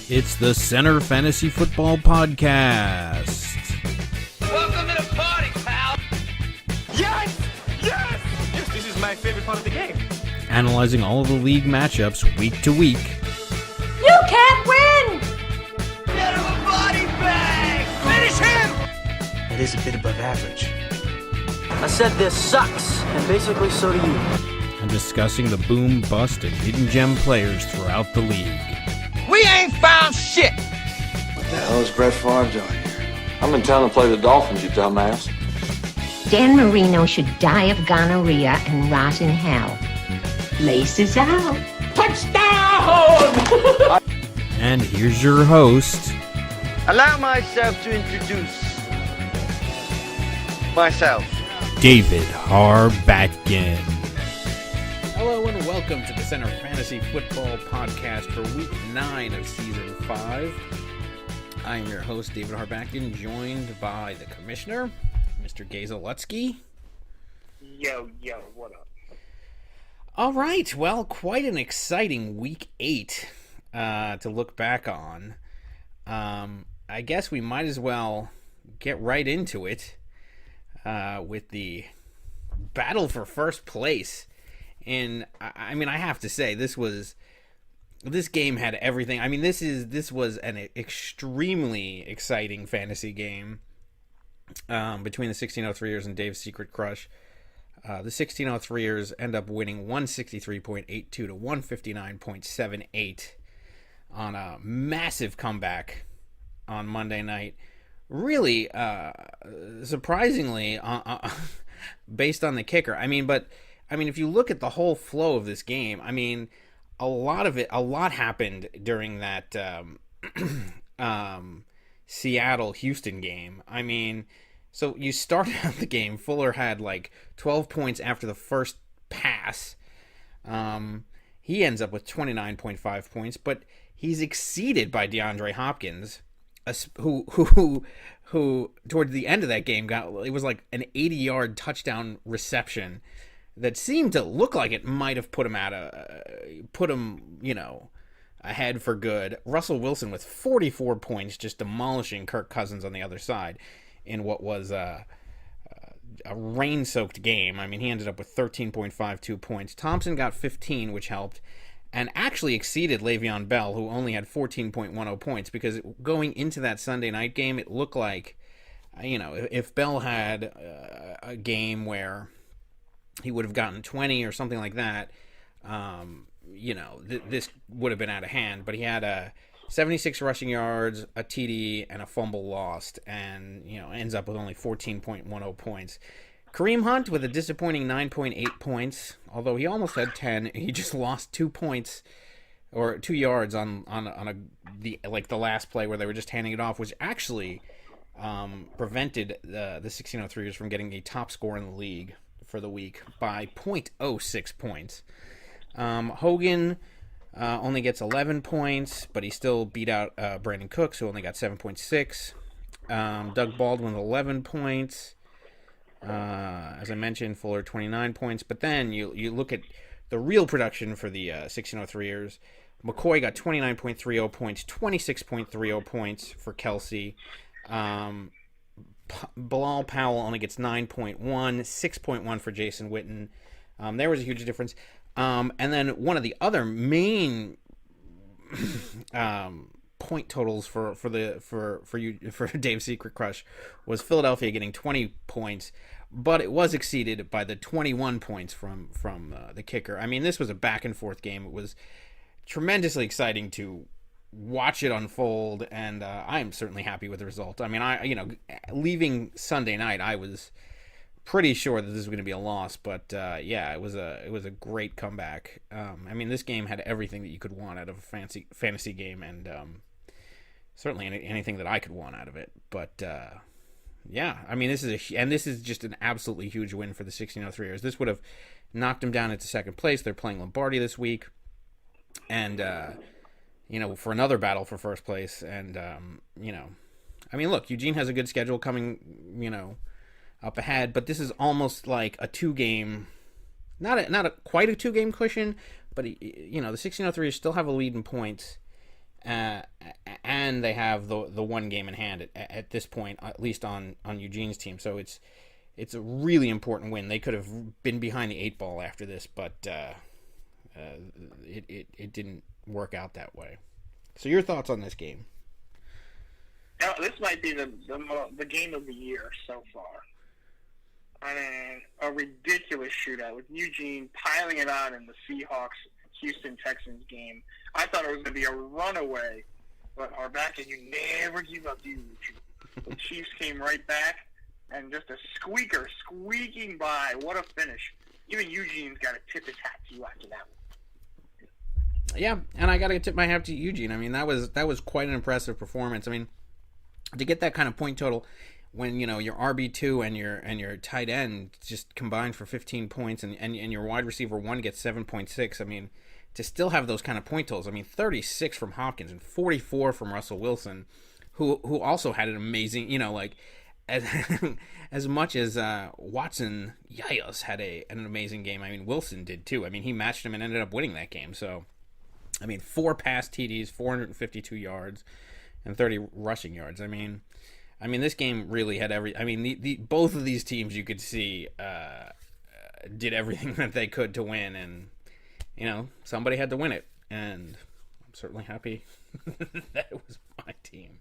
It's the Center Fantasy Football Podcast. Welcome to the party, pal! Yes! Yes! Yes, this is my favorite part of the game. Analyzing all of the league matchups week to week. You can't win! Get him a body bag! Finish him! It is a bit above average. I said this sucks, and basically so do you. And discussing the boom, bust, and hidden gem players throughout the league. We ain't found shit! What the hell is Brett Favre doing here? I'm in town to play the Dolphins, you dumbass. Dan Marino should die of gonorrhea and rot in hell. Laces out. Touchdown! And here's your host, Allow myself to introduce myself. David Harbacken. Hello and welcome to the Center Fantasy Football Podcast for Week 9 of Season 5. I am your host, David Harbacken, joined by the Commissioner, Mr. Gazalutsky. Yo, what up? All right, well, quite an exciting Week 8 to look back on. I guess we might as well get right into it with the battle for first place. And I mean, I have to say, this game had everything. I mean, this was an extremely exciting fantasy game between the 1603ers and Dave's Secret Crush. The 1603ers end up winning 163.82 to 159.78 on a massive comeback on Monday night. Really, surprisingly, based on the kicker. I mean, if you look at the whole flow of this game, I mean, a lot happened during that Seattle-Houston game. I mean, so you started out the game, Fuller had like 12 points after the first pass. He ends up with 29.5 points, but he's exceeded by DeAndre Hopkins, who towards the end of that game it was like an 80-yard touchdown reception that seemed to look like it might have put him ahead for good. Russell Wilson with 44 points, just demolishing Kirk Cousins on the other side in what was a rain-soaked game. I mean, he ended up with 13.52 points. Thompson got 15, which helped, and actually exceeded Le'Veon Bell, who only had 14.10 points, because going into that Sunday night game, it looked like, if Bell had a game where he would have gotten 20 or something like that, this would have been out of hand. But he had 76 rushing yards, a TD, and a fumble lost, and ends up with only 14.10 points. Kareem Hunt with a disappointing 9.8 points, although he almost had 10. He just lost 2 points or 2 yards on the last play where they were just handing it off, which actually prevented the 1603ers from getting a top score in the league for the week by 0.06 points. Hogan only gets 11 points, but he still beat out Brandon Cooks, who only got 7.6. Doug Baldwin 11 points. As I mentioned, Fuller 29 points. But then you look at the real production for the 1603ers. McCoy got 29.30 points, 26.30 points for Kelsey. Bilal Powell only gets 9.1, 6.1 for Jason Witten. There was a huge difference. And then one of the other main point totals for Dave's Secret Crush was Philadelphia getting 20 points, but it was exceeded by the 21 points from the kicker. I mean, this was a back and forth game. It was tremendously exciting to watch it unfold, and I am certainly happy with the result. I mean, leaving Sunday night, I was pretty sure that this was going to be a loss, but it was a great comeback. I mean, this game had everything that you could want out of a fantasy game, and certainly anything that I could want out of it. But I mean, this is just an absolutely huge win for the 1603ers. This would have knocked them down into second place. They're playing Lombardi this week, and for another battle for first place. And I mean, look, Eugene has a good schedule coming, up ahead, but this is almost like a 2-game not a quite a 2-game cushion, but the 1603ers still have a lead in points, and they have the 1 game in hand at this point, at least on Eugene's team. So it's a really important win. They could have been behind the 8 ball after this, but it didn't work out that way. So your thoughts on this game? Now, this might be the game of the year so far. I mean, a ridiculous shootout with Eugene piling it on in the Seahawks-Houston Texans game. I thought it was going to be a runaway, but Harback, you never give up, Eugene. The Chiefs came right back, and just a squeaker squeaking by. What a finish. Even Eugene's got to tip his hat to you after that one. Yeah, and I got to tip my hat to Eugene. I mean, that was quite an impressive performance. I mean, to get that kind of point total when your RB2 and your tight end just combined for 15 points and your wide receiver 1 gets 7.6. I mean, to still have those kind of point totals. I mean, 36 from Hopkins and 44 from Russell Wilson, who also had an amazing, as much as Watson Yayos had an amazing game. I mean, Wilson did too. I mean, he matched him and ended up winning that game. So, I mean, 4 pass TDs, 452 yards, and 30 rushing yards. I mean, this game really had the both of these teams you could see did everything that they could to win, and somebody had to win it, and I'm certainly happy that it was my team.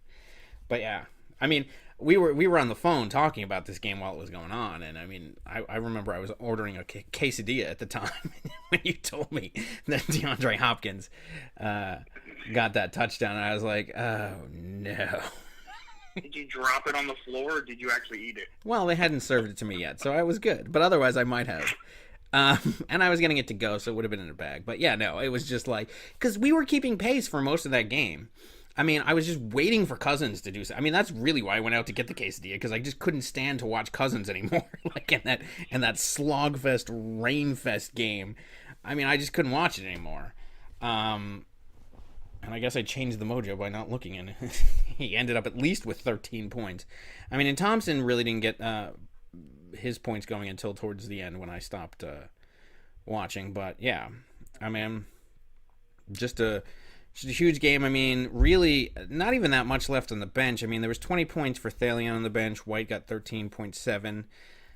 But yeah, I mean, we were on the phone talking about this game while it was going on, and I mean, I remember I was ordering a quesadilla at the time when you told me that DeAndre Hopkins got that touchdown, and I was like, oh no. Did you drop it on the floor, or did you actually eat it? Well, they hadn't served it to me yet, so I was good. But otherwise, I might have. And I was getting it to go, so it would have been in a bag. But yeah, no, it was just like, because we were keeping pace for most of that game. I mean, I was just waiting for Cousins to do so. I mean, that's really why I went out to get the quesadilla, because I just couldn't stand to watch Cousins anymore. Like in that slogfest, rainfest game. I mean, I just couldn't watch it anymore. And I guess I changed the mojo by not looking, and he ended up at least with 13 points. I mean, and Thompson really didn't get his points going until towards the end when I stopped watching. But yeah, I mean, just a huge game. I mean, really, not even that much left on the bench. I mean, there was 20 points for Thalion on the bench. White got 13.7.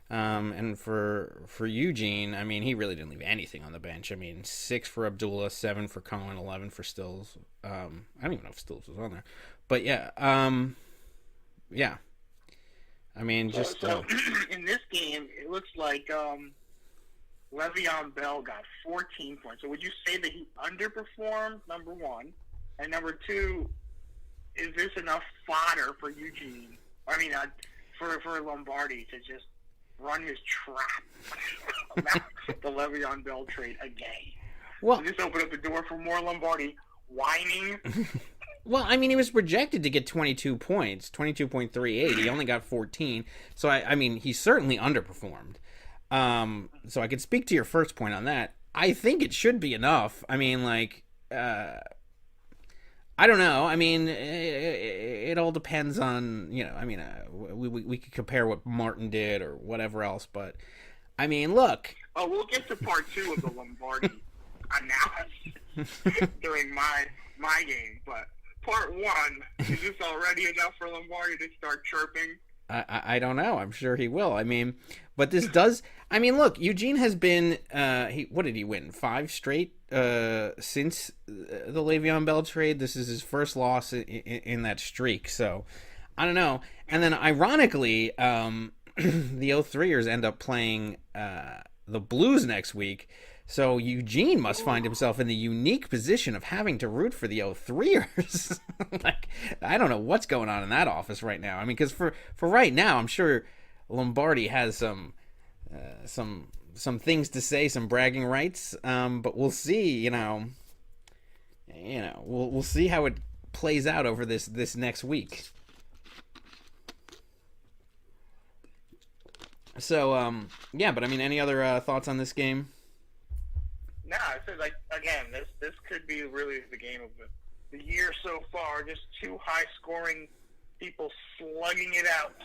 And for Eugene, I mean, he really didn't leave anything on the bench. I mean, 6 for Abdullah, 7 for Cohen, 11 for Stills. I don't even know if Stills was on there. But yeah, yeah. I mean, just... So in this game, it looks like Le'Veon Bell got 14 points. So would you say that he underperformed, number one? And number two, is this enough fodder for Eugene? I mean, for Lombardi to just run his trap about the Le'Veon Bell trade again? Well, does this open up the door for more Lombardi whining? Well, I mean, he was projected to get 22 points, 22.38. He only got 14. So, I mean, he certainly underperformed. So I could speak to your first point on that. I think it should be enough. I mean, like, I don't know. I mean, it all depends on, I mean, we could compare what Martin did or whatever else. But, I mean, look. Oh, we'll get to part 2 of the Lombardi analysis during my game, but part 1, is this already enough for Lombardi to start chirping? I don't know. I'm sure he will. I mean, but this does. I mean, look, Eugene has been. What did he win? 5 straight since the Le'Veon Bell trade. This is his first loss in that streak. So I don't know. And then ironically, the 03ers end up playing the Blues next week. So Eugene must find himself in the unique position of having to root for the 03ers. Like, I don't know what's going on in that office right now. I mean, because for right now, I'm sure Lombardi has some things to say, some bragging rights. But we'll see. We'll see how it plays out over this next week. So yeah, but I mean, any other thoughts on this game? No, it's like, again, this could be really the game of the year so far. Just 2 high-scoring people slugging it out.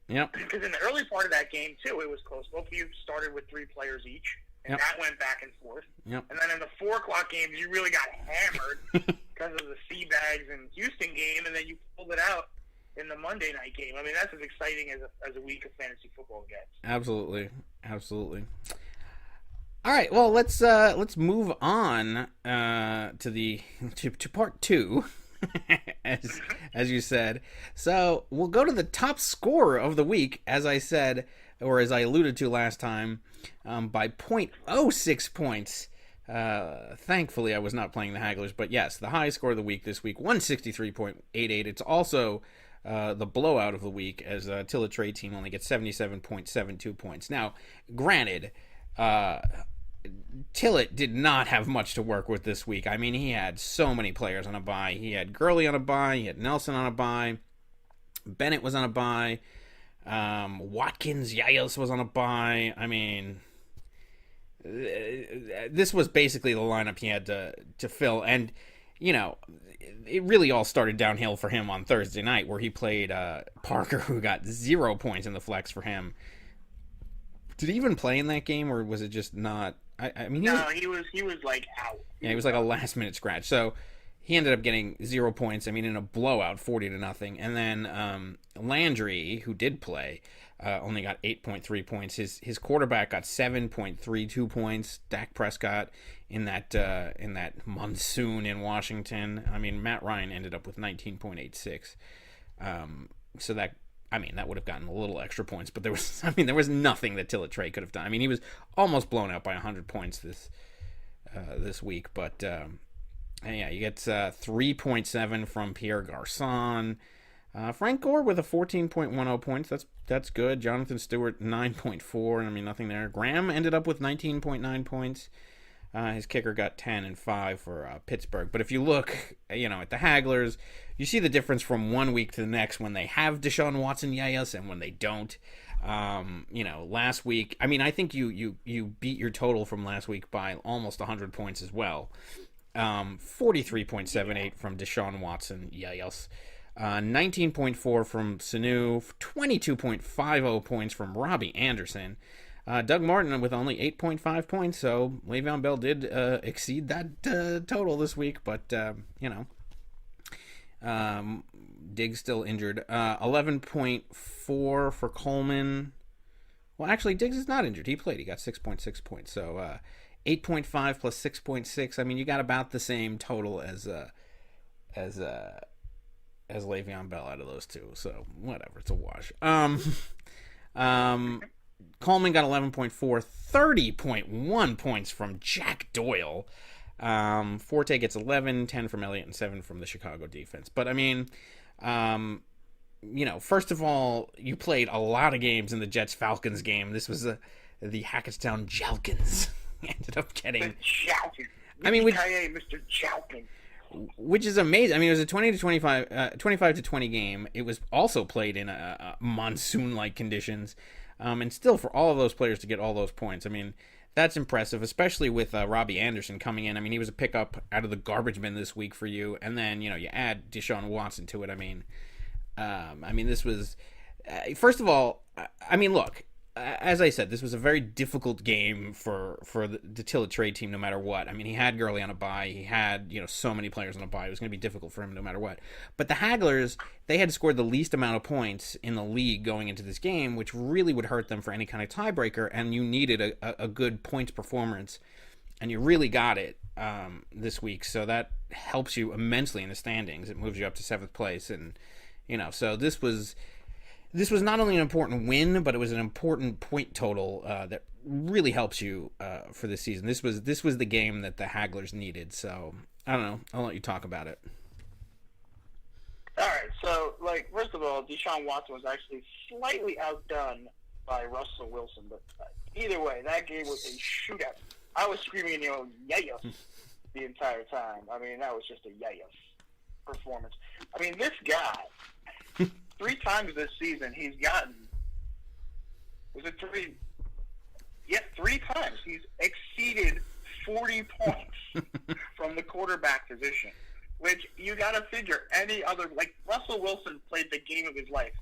Yep. Because in the early part of that game, too, it was close. Both of you started with 3 players each. and that went back and forth. Yep. And then in the 4 o'clock games, you really got hammered because of the Seabags and Houston game, and then you pulled it out in the Monday night game. I mean, that's as exciting as a week of fantasy football gets. Absolutely. All right, well, let's move on to part 2, as you said. So we'll go to the top scorer of the week, as I said, or as I alluded to last time, by 0.06 points. Thankfully, I was not playing the Hagglers, but yes, the high score of the week this week, 163.88. It's also the blowout of the week, as Tilla Trade Team only gets 77.72 points. Now, granted, Tillett did not have much to work with this week. I mean, he had so many players on a bye. He had Gurley on a bye. He had Nelson on a bye. Bennett was on a bye. Watkins, Yayos was on a bye. I mean, this was basically the lineup he had to fill. And, you know, it really all started downhill for him on Thursday night, where he played Parker, who got 0 points in the flex for him. Did he even play in that game, or was it just not? I mean, he was like out. Yeah, he was like a last minute scratch. So he ended up getting 0 points. I mean, in a blowout, 40-0. And then Landry, who did play, only got 8.3 points. His quarterback got 7.32 points. Dak Prescott in that monsoon in Washington. I mean, Matt Ryan ended up with 19.86. So that. I mean, that would have gotten a little extra points, but there was nothing that Tilla Trey could have done. I mean, he was almost blown out by 100 points this week, but yeah, you get 3.7 from Pierre Garçon. Frank Gore with a 14.10 points. That's good. Jonathan Stewart 9.4. I mean, nothing there. Graham ended up with 19.9 points. His kicker got 10 and 5 for Pittsburgh. But if you look, at the Hagglers, you see the difference from one week to the next when they have Deshaun Watson, Yayas, and when they don't. Last week, I mean, I think you beat your total from last week by almost 100 points as well. 43.78 from Deshaun Watson, Yayas. 19.4 from Sanu. 22.50 points from Robbie Anderson. Doug Martin with only 8.5 points, so Le'Veon Bell did exceed that total this week, but, Diggs still injured. 11.4 for Coleman. Well, actually, Diggs is not injured. He played. He got 6.6 points, so 8.5 plus 6.6. I mean, you got about the same total as Le'Veon Bell out of those two, so whatever. It's a wash. Coleman got 11.4, 30.1 points from Jack Doyle. Forte gets 11, 10 from Elliott, and 7 from the Chicago defense. But, I mean, first of all, you played a lot of games in the Jets-Falcons game. This was the Hackettstown Jalkins. Ended up getting... I mean, Mr. Jalkins. Which is amazing. I mean, it was a 25-20 game. It was also played in a monsoon-like conditions. And still, for all of those players to get all those points, I mean, that's impressive, especially with Robbie Anderson coming in. I mean, he was a pickup out of the garbage bin this week for you, and then, you add Deshaun Watson to it. I mean, this was, first of all, I mean, look, as I said, this was a very difficult game for the Tilla Trade Team no matter what. I mean, he had Gurley on a bye. He had, so many players on a bye. It was going to be difficult for him no matter what. But the Hagglers, they had scored the least amount of points in the league going into this game, which really would hurt them for any kind of tiebreaker, and you needed a good points performance, and you really got it this week. So that helps you immensely in the standings. It moves you up to 7th place, and, so this was not only an important win, but it was an important point total that really helps you for this season. This was the game that the Hagglers needed. So I don't know. I'll let you talk about it. All right. So, first of all, Deshaun Watson was actually slightly outdone by Russell Wilson, but either way, that game was a shootout. I was screaming, yayas the entire time. I mean, that was just a yayas performance. I mean, this guy. 3 times this season, he's gotten... Was it 3? Yeah, 3 times. He's exceeded 40 points from the quarterback position, which you got to figure any other... Like, Russell Wilson played the game of his life,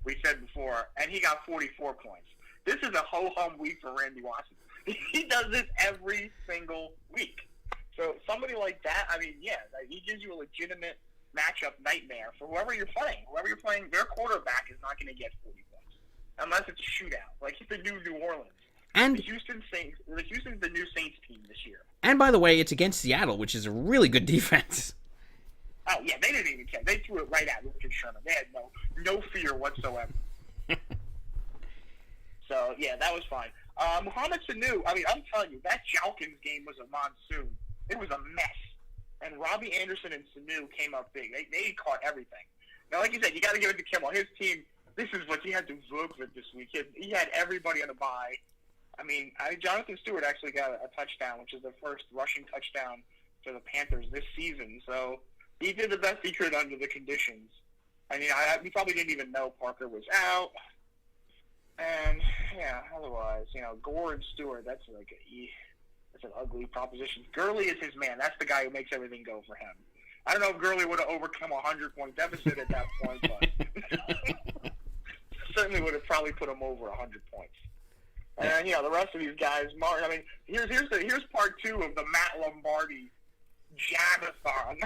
we said before, and he got 44 points. This is a ho-hum week for Randy Watson. He does this every single week. So somebody like that, I mean, yeah, he gives you a legitimate matchup nightmare for whoever you're playing. Whoever you're playing, their quarterback is not going to get 40 points unless it's a shootout. Like it's the New Orleans. And the Houston's the new Saints team this year. And by the way, it's against Seattle, which is a really good defense. Oh yeah, they didn't even care. They threw it right at Lucas Sherman. They had no fear whatsoever. So yeah, that was fine. Mohamed Sanu, I mean, I'm telling you, that Jalkins game was a monsoon. It was a mess. And Robbie Anderson and Sanu came up big. They caught everything. Now, like you said, you got to give it to Kimmel. His team, this is what he had to work with this week. He had everybody on a bye. I mean, Jonathan Stewart actually got a touchdown, which is the first rushing touchdown for the Panthers this season. So he did the best he could under the conditions. I mean, we probably didn't even know Parker was out. And, yeah, otherwise, Gore and Stewart, that's like that's an ugly proposition. Gurley is his man. That's the guy who makes everything go for him. I don't know if Gurley would have overcome a 100-point deficit at that point, but certainly would have probably put him over 100 points. And, the rest of these guys, Martin, I mean, here's part 2 of the Matt Lombardi jab-a-thon.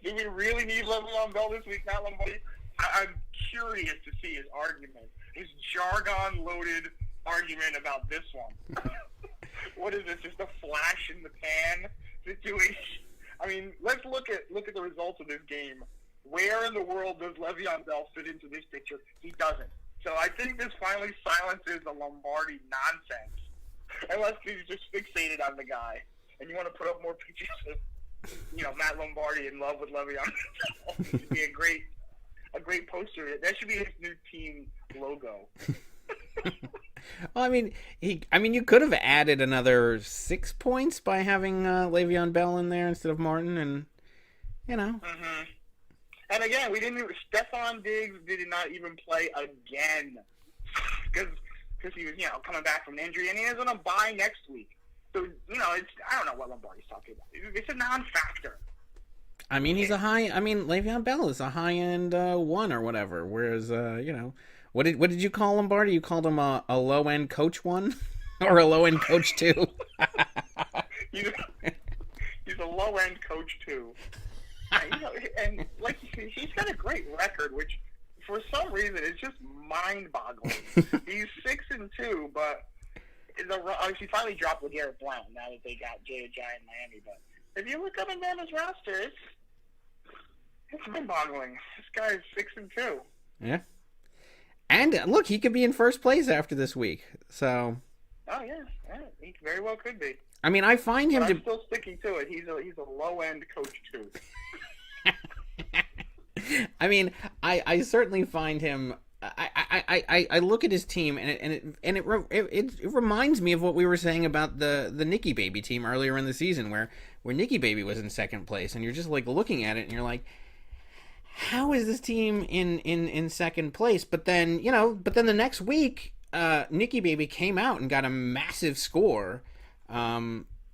Do we really need Le'Veon Bell this week, Matt Lombardi? I'm curious to see his argument, his jargon-loaded argument about this one. What is this, just a flash in the pan situation? I mean, let's look at the results of this game. Where in the world does Le'Veon Bell fit into this picture? He doesn't. So I think this finally silences the Lombardi nonsense. Unless he's just fixated on the guy, and you want to put up more pictures of, Matt Lombardi in love with Le'Veon Bell. It should be a great poster. That should be his new team logo. Well, I mean, you could have added another 6 points by having Le'Veon Bell in there instead of Martin, and Mm-hmm. And again, Stephon Diggs did not even play again because he was coming back from an injury, and he is on a bye next week. So I don't know what Lombardi's talking about. It's a non-factor. I mean, Le'Veon Bell is a high-end 1 or whatever, whereas what did you call Lombardi? You called him a low-end coach 1 or a low-end coach 2? He's a low-end coach 2. And like he's got a great record, which for some reason is just mind-boggling. He's 6-2, but he finally dropped LeGarrette Blount now that they got Jay Ajayi in Miami. But if you look up and down his roster, it's mind-boggling. This guy is 6-2. Yeah. And look, he could be in first place after this week. So. Oh yeah, he very well could be. I mean, I find him I'm still sticking to it. He's a low-end coach 2. I mean, I certainly find him. I look at his team and it reminds me of what we were saying about the Nicky Baby team earlier in the season, where Nicky Baby was in second place, and you're just like looking at it and you're like, how is this team in second place? But then the next week, Nicky Baby came out and got a massive score.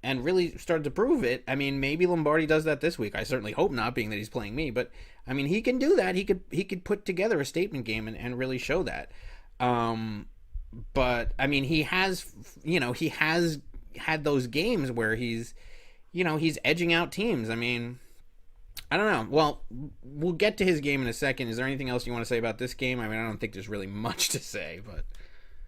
And really started to prove it. I mean, maybe Lombardi does that this week. I certainly hope not, being that he's playing me. But I mean, he can do that. He could put together a statement game and really show that. But I mean, he has had those games where he's edging out teams. I mean, I don't know. Well, we'll get to his game in a second. Is there anything else you want to say about this game? I mean, I don't think there's really much to say, but.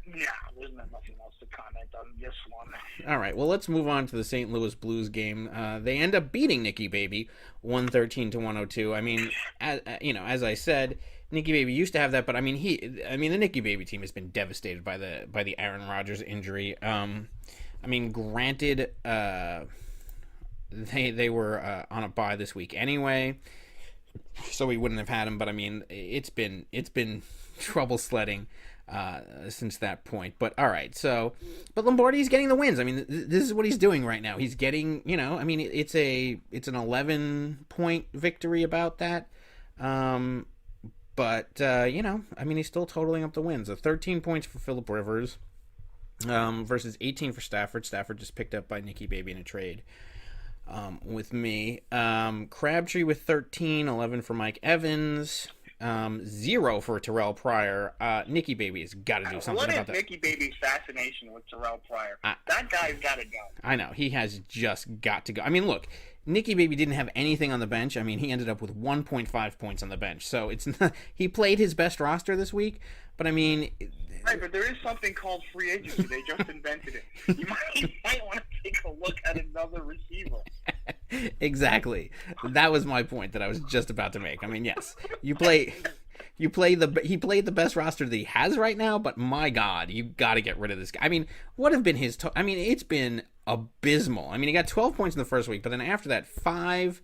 Yeah, there's nothing else to comment on this one. All right, well, let's move on to the St. Louis Blues game. They end up beating Nicky Baby 113-102. I mean, as I said, Nicky Baby used to have that, but I mean, the Nicky Baby team has been devastated by the Aaron Rodgers injury. I mean, granted, they were on a bye this week anyway, so we wouldn't have had him. But I mean, it's been trouble sledding since that point. But all right, but Lombardi's getting the wins. I mean, this is what he's doing right now. He's getting, I mean, it's an 11-point victory about that. But I mean, he's still totaling up the wins. 13 points for Phillip Rivers versus 18 for Stafford. Stafford just picked up by Nicky Baby in a trade with me. Crabtree with 13, 11 for Mike Evans. 0 for Terrell Pryor. Nicky Baby's got to do something what about is that. Nicky Baby's fascination with Terrell Pryor? That guy's got to go. I know. He has just got to go. I mean, look, Nicky Baby didn't have anything on the bench. I mean, he ended up with 1.5 points on the bench. So it's not, he played his best roster this week, but I mean... Right, but there is something called free agency. They just invented it. You might want to take a look at another receiver. Exactly. That was my point that I was just about to make. I mean, yes, he played the best roster that he has right now, but my God, you got to get rid of this guy. I mean, what have been his? I mean, it's been abysmal. I mean, he got 12 points in the first week, but then after that, 5-3.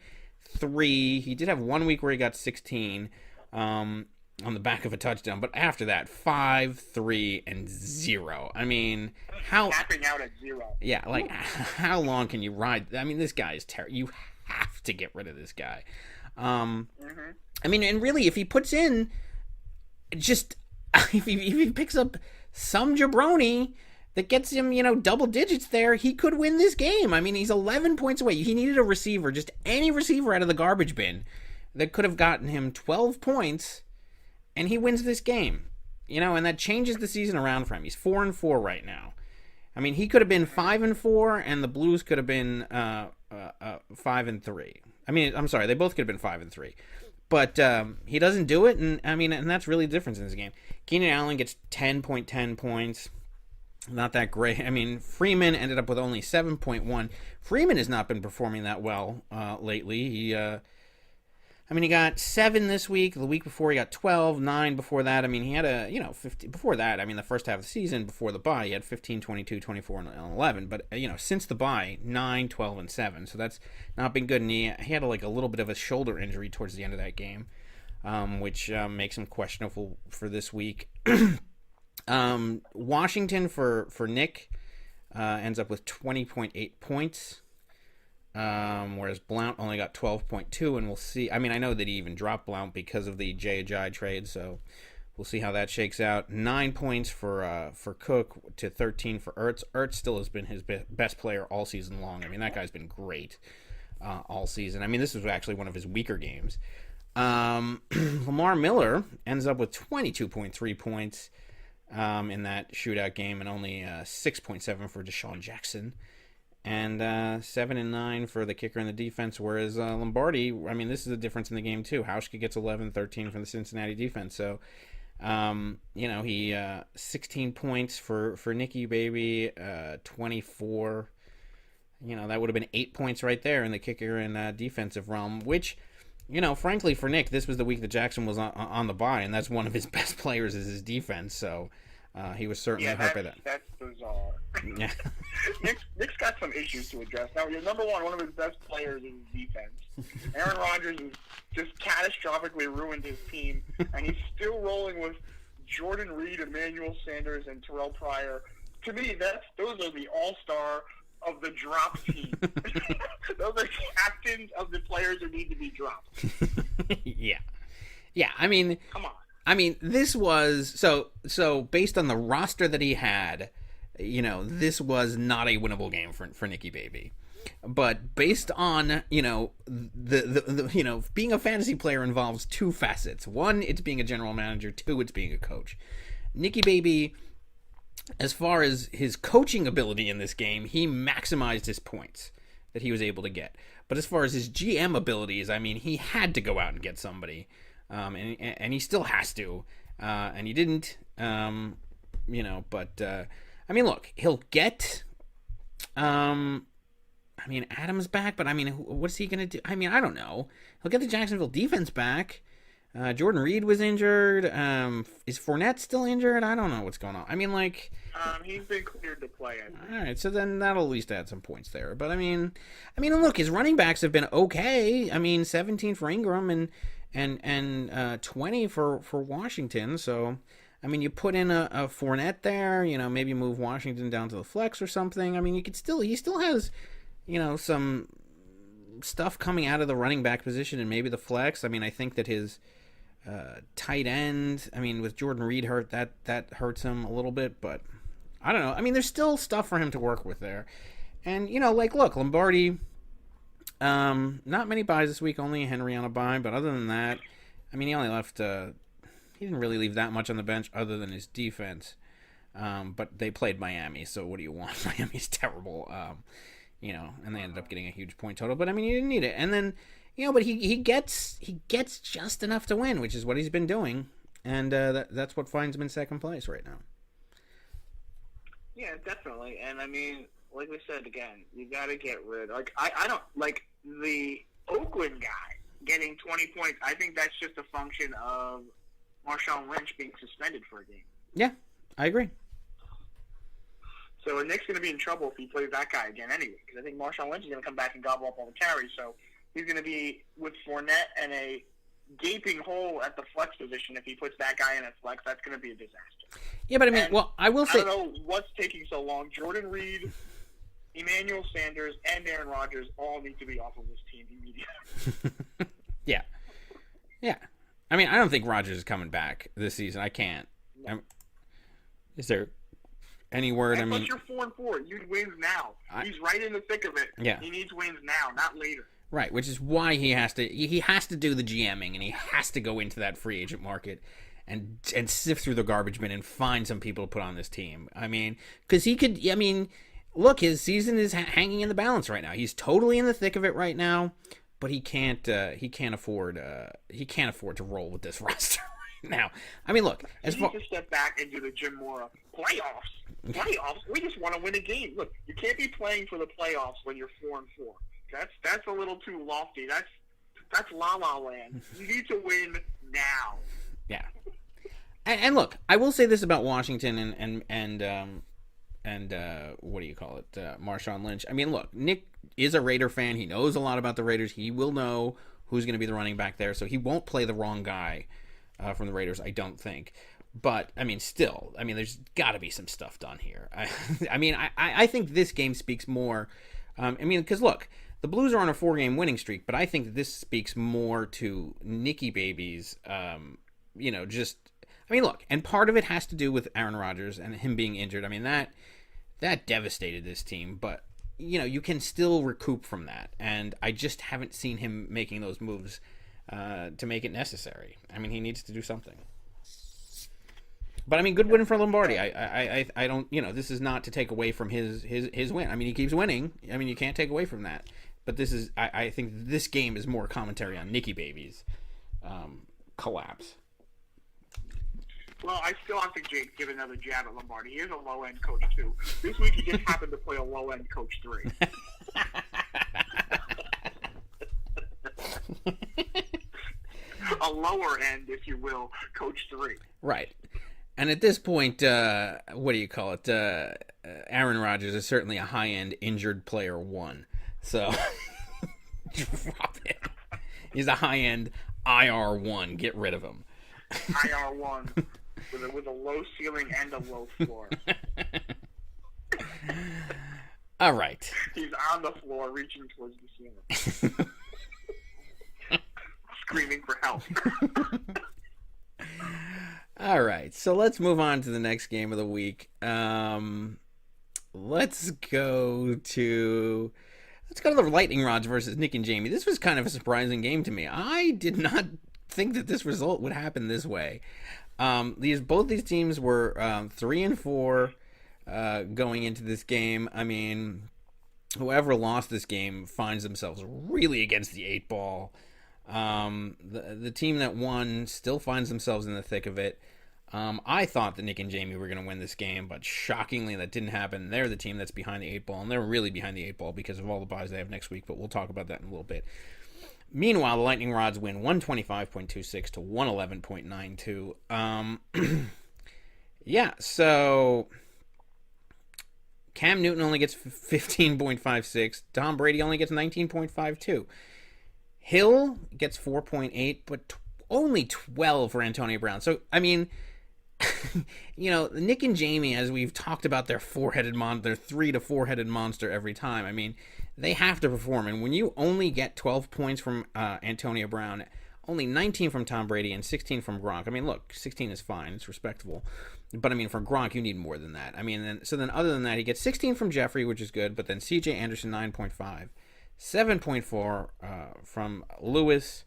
He did have 1 week where he got 16 on the back of a touchdown, but after that, 5-3 and 0. I mean, how tapping out at 0? Yeah, like how long can you ride? I mean, this guy is terrible. You have to get rid of this guy. I mean, and really, if he puts in just if he picks up some jabroni that gets him, double digits there, he could win this game. I mean, he's 11 points away. He needed a receiver, just any receiver out of the garbage bin that could have gotten him 12 points, and he wins this game. And that changes the season around for him. He's 4-4 right now. I mean, he could have been 5-4, and the Blues could have been 5-3. I mean, I'm sorry, they both could have been 5-3. But he doesn't do it, and I mean, and that's really the difference in this game. Keenan Allen gets 10.10 points. Not that great. I mean, Freeman ended up with only 7.1. Freeman has not been performing that well lately. He got 7 this week. The week before he got 12, 9 before that. I mean, he had 50 before that. I mean, the first half of the season before the bye, he had 15, 22, 24, and 11. But, since the bye, 9, 12, and 7. So that's not been good. And he had a little bit of a shoulder injury towards the end of that game, which makes him questionable for this week. Washington for Nick ends up with 20.8 points. Whereas Blount only got 12.2, and we'll see. I mean, I know that he even dropped Blount because of the Jai trade, so we'll see how that shakes out. 9 points for Cook to 13 for Ertz. Ertz still has been his best player all season long. I mean, that guy's been great all season. I mean, this was actually one of his weaker games. Lamar Miller ends up with 22.3 points in that shootout game, and only 6.7 for Deshaun Jackson. And 7 and 9 for the kicker and the defense, whereas Lombardi, I mean, this is a difference in the game too. Hauschka gets 11-13 from the Cincinnati defense. So, he 16 points for Nicky Baby, 24. That would have been 8 points right there in the kicker and defensive realm, which, frankly, for Nick, this was the week that Jackson was on the bye, and that's one of his best players is his defense. So, he was certainly hurt by that. That's bizarre. Yeah. Nick's got some issues to address. Now, number one of his best players is his defense. Aaron Rodgers has just catastrophically ruined his team, and he's still rolling with Jordan Reed, Emmanuel Sanders, and Terrell Pryor. To me, those are the all-star of the drop team. Those are captains of the players who need to be dropped. Yeah. Yeah, I mean... Come on. I mean, this was so based on the roster that he had, this was not a winnable game for Nicky Baby. But based on, the being a fantasy player involves two facets. One, it's being a general manager. Two, it's being a coach. Nicky Baby, as far as his coaching ability in this game, he maximized his points that he was able to get. But as far as his GM abilities, I mean, he had to go out and get somebody. And he still has to, and he didn't, but, I mean, look, he'll get, Adams back, but, I mean, what's he going to do? I mean, I don't know. He'll get the Jacksonville defense back. Jordan Reed was injured. Is Fournette still injured? I don't know what's going on. I mean, he's been cleared to play. All right, so then that'll at least add some points there. But, I mean, look, his running backs have been okay. I mean, 17 for Ingram and 20 for Washington. So, I mean, you put in a Fournette there, maybe move Washington down to the flex or something. I mean, he still has, some stuff coming out of the running back position and maybe the flex. I mean, I think that his tight end, with Jordan Reed hurt, that hurts him a little bit, but I don't know. I mean, there's still stuff for him to work with there. And, look, Lombardi, not many buys this week, only Henry on a buy, but other than that, I mean, he only left. He didn't really leave that much on the bench other than his defense. But they played Miami, so what do you want? Miami's terrible. And they ended up getting a huge point total. But I mean, you didn't need it. And then, but he gets just enough to win, which is what he's been doing, and that's what finds him in second place right now. Yeah, definitely. And I mean, like we said again, you got to get rid. Like I don't like the Oakland guy getting 20 points. I think that's just a function of Marshawn Lynch being suspended for a game. Yeah, I agree. So Nick's going to be in trouble if he plays that guy again anyway, because I think Marshawn Lynch is going to come back and gobble up all the carries. So he's going to be with Fournette and a gaping hole at the flex position. If he puts that guy in at flex, that's going to be a disaster. Yeah, but I mean, I will say, I don't know what's taking so long. Jordan Reed, Emmanuel Sanders, and Aaron Rodgers all need to be off of this team immediately. Yeah. I mean, I don't think Rodgers is coming back this season. I can't. No. Is there any word? And plus, you're 4-4. You need wins now. He's right in the thick of it. Yeah. He needs wins now, not later. Right, which is why he has to do the GMing, and he has to go into that free agent market and sift through the garbage bin and find some people to put on this team. I mean, because he could. I mean, look, his season is hanging in the balance right now. He's totally in the thick of it right now, but he can't afford to roll with this roster right now. I mean, look, he needs to step back and do the Jim Mora playoffs. Playoffs. We just want to win a game. Look, you can't be playing for the playoffs when you're 4-4. That's a little too lofty. That's La La Land. You need to win now. Yeah. And look, I will say this about Washington and what do you call it? Marshawn Lynch. I mean, look, Nick is a Raider fan. He knows a lot about the Raiders. He will know who's going to be the running back there, so he won't play the wrong guy from the Raiders, I don't think. But, I mean, still, there's got to be some stuff done here. I think this game speaks more. Because look, the Blues are on a 4-game winning streak, but I think this speaks more to Nicky Baby's, look, and part of it has to do with Aaron Rodgers and him being injured. I mean, that devastated this team, but, you can still recoup from that. And I just haven't seen him making those moves to make it necessary. I mean, he needs to do something. But, good win for Lombardi. I don't, this is not to take away from his win. I mean, he keeps winning. I mean, you can't take away from that. But this is, I think this game is more commentary on Nicky Baby's collapse. Well, I still have to give another jab at Lombardi. He is a low-end coach, too. This week he just happened to play a low-end coach 3. A lower end, if you will, coach 3. Right. And at this point, what do you call it? Aaron Rodgers is certainly a high-end injured player 1. So, drop it. He's a high-end IR 1. Get rid of him. IR 1 with a low ceiling and a low floor. All right. He's on the floor reaching towards the ceiling. Screaming for help. All right, so let's move on to the next game of the week. Let's go to the Lightning Rods versus Nick and Jamie. This was kind of a surprising game to me. I did not think that this result would happen this way. Both these teams were 3-4 going into this game. I mean, whoever lost this game finds themselves really against the 8 ball. The team that won still finds themselves in the thick of it. I thought that Nick and Jamie were going to win this game, but shockingly that didn't happen. They're the team that's behind the 8 ball, and they're really behind the 8 ball because of all the buys they have next week, but we'll talk about that in a little bit. Meanwhile, the Lightning Rods win 125.26 to 111.92. So Cam Newton only gets 15.56. Tom Brady only gets 19.52. Hill gets 4.8, but only 12 for Antonio Brown. So, Nick and Jamie, as we've talked about their 3 to 4-headed monster every time, they have to perform. And when you only get 12 points from Antonio Brown, only 19 from Tom Brady, and 16 from Gronk. Look, 16 is fine. It's respectable. But, for Gronk, you need more than that. Then other than that, he gets 16 from Jeffrey, which is good, but then C.J. Anderson, 9.5. 7.4 from Lewis,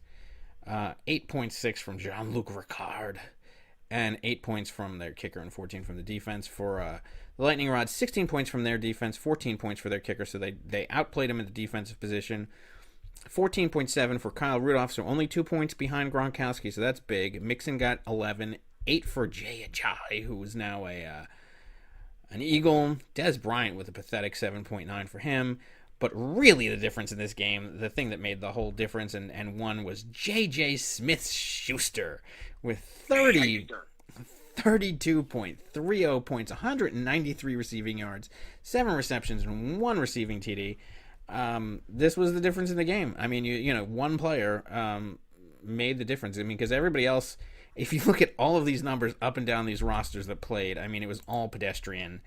8.6 from Jean-Luc Ricard, and 8 points from their kicker and 14 from the defense. For the Lightning Rods, 16 points from their defense, 14 points for their kicker, so they outplayed him in the defensive position. 14.7 for Kyle Rudolph, so only 2 points behind Gronkowski, so that's big. Mixon got 11, 8 for Jay Ajayi, who is now an Eagle. Des Bryant with a pathetic 7.9 for him. But really the difference in this game, the thing that made the whole difference and won, was J.J. Smith-Schuster with 32.30 points, 193 receiving yards, 7 receptions, and 1 receiving TD. This was the difference in the game. I mean, you know, one player made the difference. I mean, because everybody else, if you look at all of these numbers up and down these rosters that played, I mean, it was all pedestrian.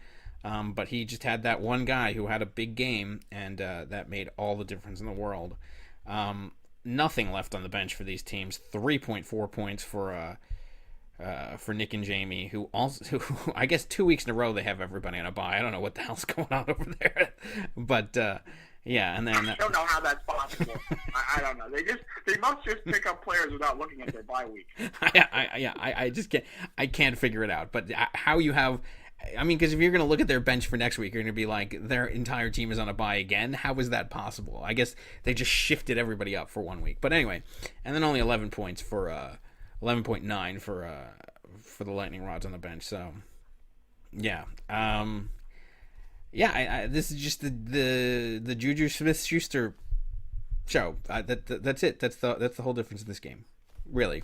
But he just had that one guy who had a big game, and that made all the difference in the world. Nothing left on the bench for these teams. 3.4 points for Nick and Jamie, who I guess 2 weeks in a row they have everybody on a bye. I don't know what the hell's going on over there, but yeah. And then I don't know how that's possible. I don't know. They must just pick up players without looking at their bye week. I just can't figure it out. But how you have. I mean, because if you're going to look at their bench for next week, you're going to be like, their entire team is on a bye again. How is that possible? I guess they just shifted everybody up for 1 week. But anyway, and then only 11 points for 11.9 for the Lightning Rods on the bench. So, yeah, this is just the Juju Smith-Schuster show. That's it. That's the whole difference in this game, really.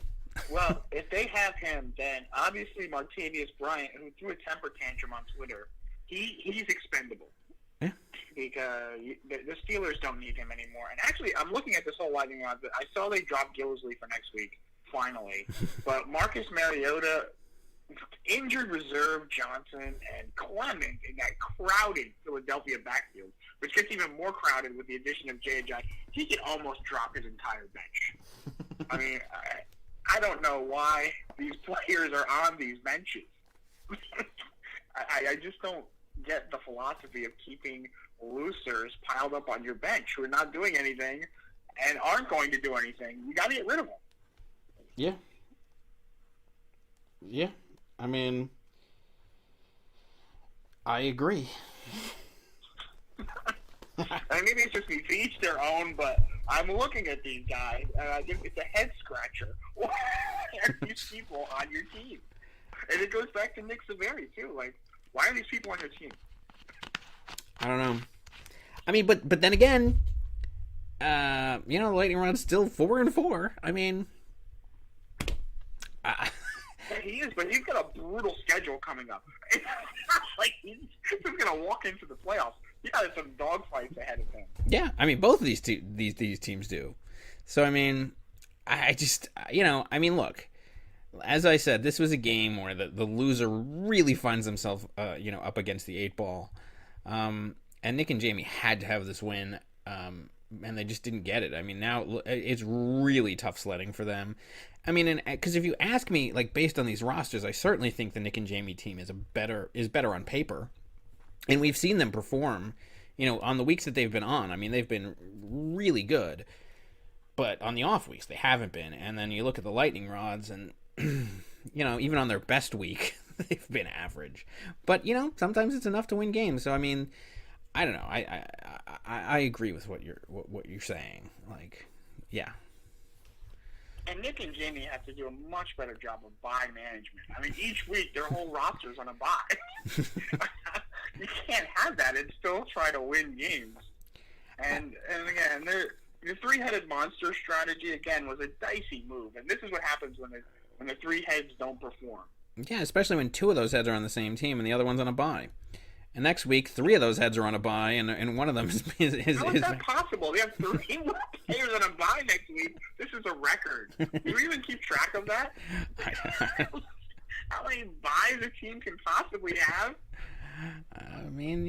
Well, if they have him, then obviously Martavius Bryant, who threw a temper tantrum on Twitter, he's expendable. Yeah. Because the Steelers don't need him anymore. And actually, I'm looking at this whole Lightning Rods. I saw they dropped Gillisley for next week, finally. But Marcus Mariota, injured reserve Johnson, and Clement in that crowded Philadelphia backfield, which gets even more crowded with the addition of J.J. He could almost drop his entire bench. I mean, I don't know why these players are on these benches. I just don't get the philosophy of keeping losers piled up on your bench who are not doing anything and aren't going to do anything. You got to get rid of them. Yeah. Yeah. I mean, I agree. And maybe it's just me to each their own, but I'm looking at these guys, and it's a head scratcher. Why are these people on your team? And it goes back to Nick Saveri, too. Like, why are these people on your team? I don't know. I mean, but then again, the Lightning Rod's still 4-4. I mean, Yeah, he is, but he's got a brutal schedule coming up. It's not like he's just going to walk into the playoffs. He got some dogfights ahead of him. Yeah, I mean, both of these teams do. So, I mean, I just, look, as I said, this was a game where the loser really finds himself, up against the 8-ball. And Nick and Jamie had to have this win, and they just didn't get it. I mean, now it's really tough sledding for them. I mean, because if you ask me, like, based on these rosters, I certainly think the Nick and Jamie team is better on paper. And we've seen them perform, on the weeks that they've been on. I mean, they've been really good. But on the off weeks, they haven't been. And then you look at the Lightning Rods and, even on their best week, they've been average. But, sometimes it's enough to win games. So, I mean, I don't know. I agree with what you're saying. Like, yeah. And Nick and Jamie have to do a much better job of bye management. I mean, each week their whole roster's on a bye. You can't have that and still try to win games. And again, the three-headed monster strategy, again, was a dicey move. And this is what happens when the three heads don't perform. Yeah, especially when 2 of those heads are on the same team and the other one's on a bye. And next week, 3 of those heads are on a bye, and one of them is How is that possible? We have 3 players on a bye next week. This is a record. Do we even keep track of that? How many byes a team can possibly have? I mean,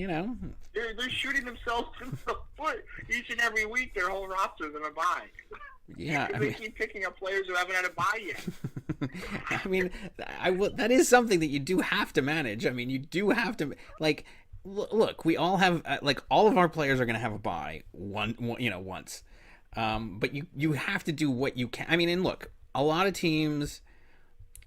They're shooting themselves in the foot each and every week. Their whole roster's in a bye. Yeah, they keep picking up players who haven't had a bye yet. I mean, that is something that you do have to manage. I mean, you do have to, like, look, we all have, all of our players are going to have a bye once. But you have to do what you can. I mean, and look, a lot of teams.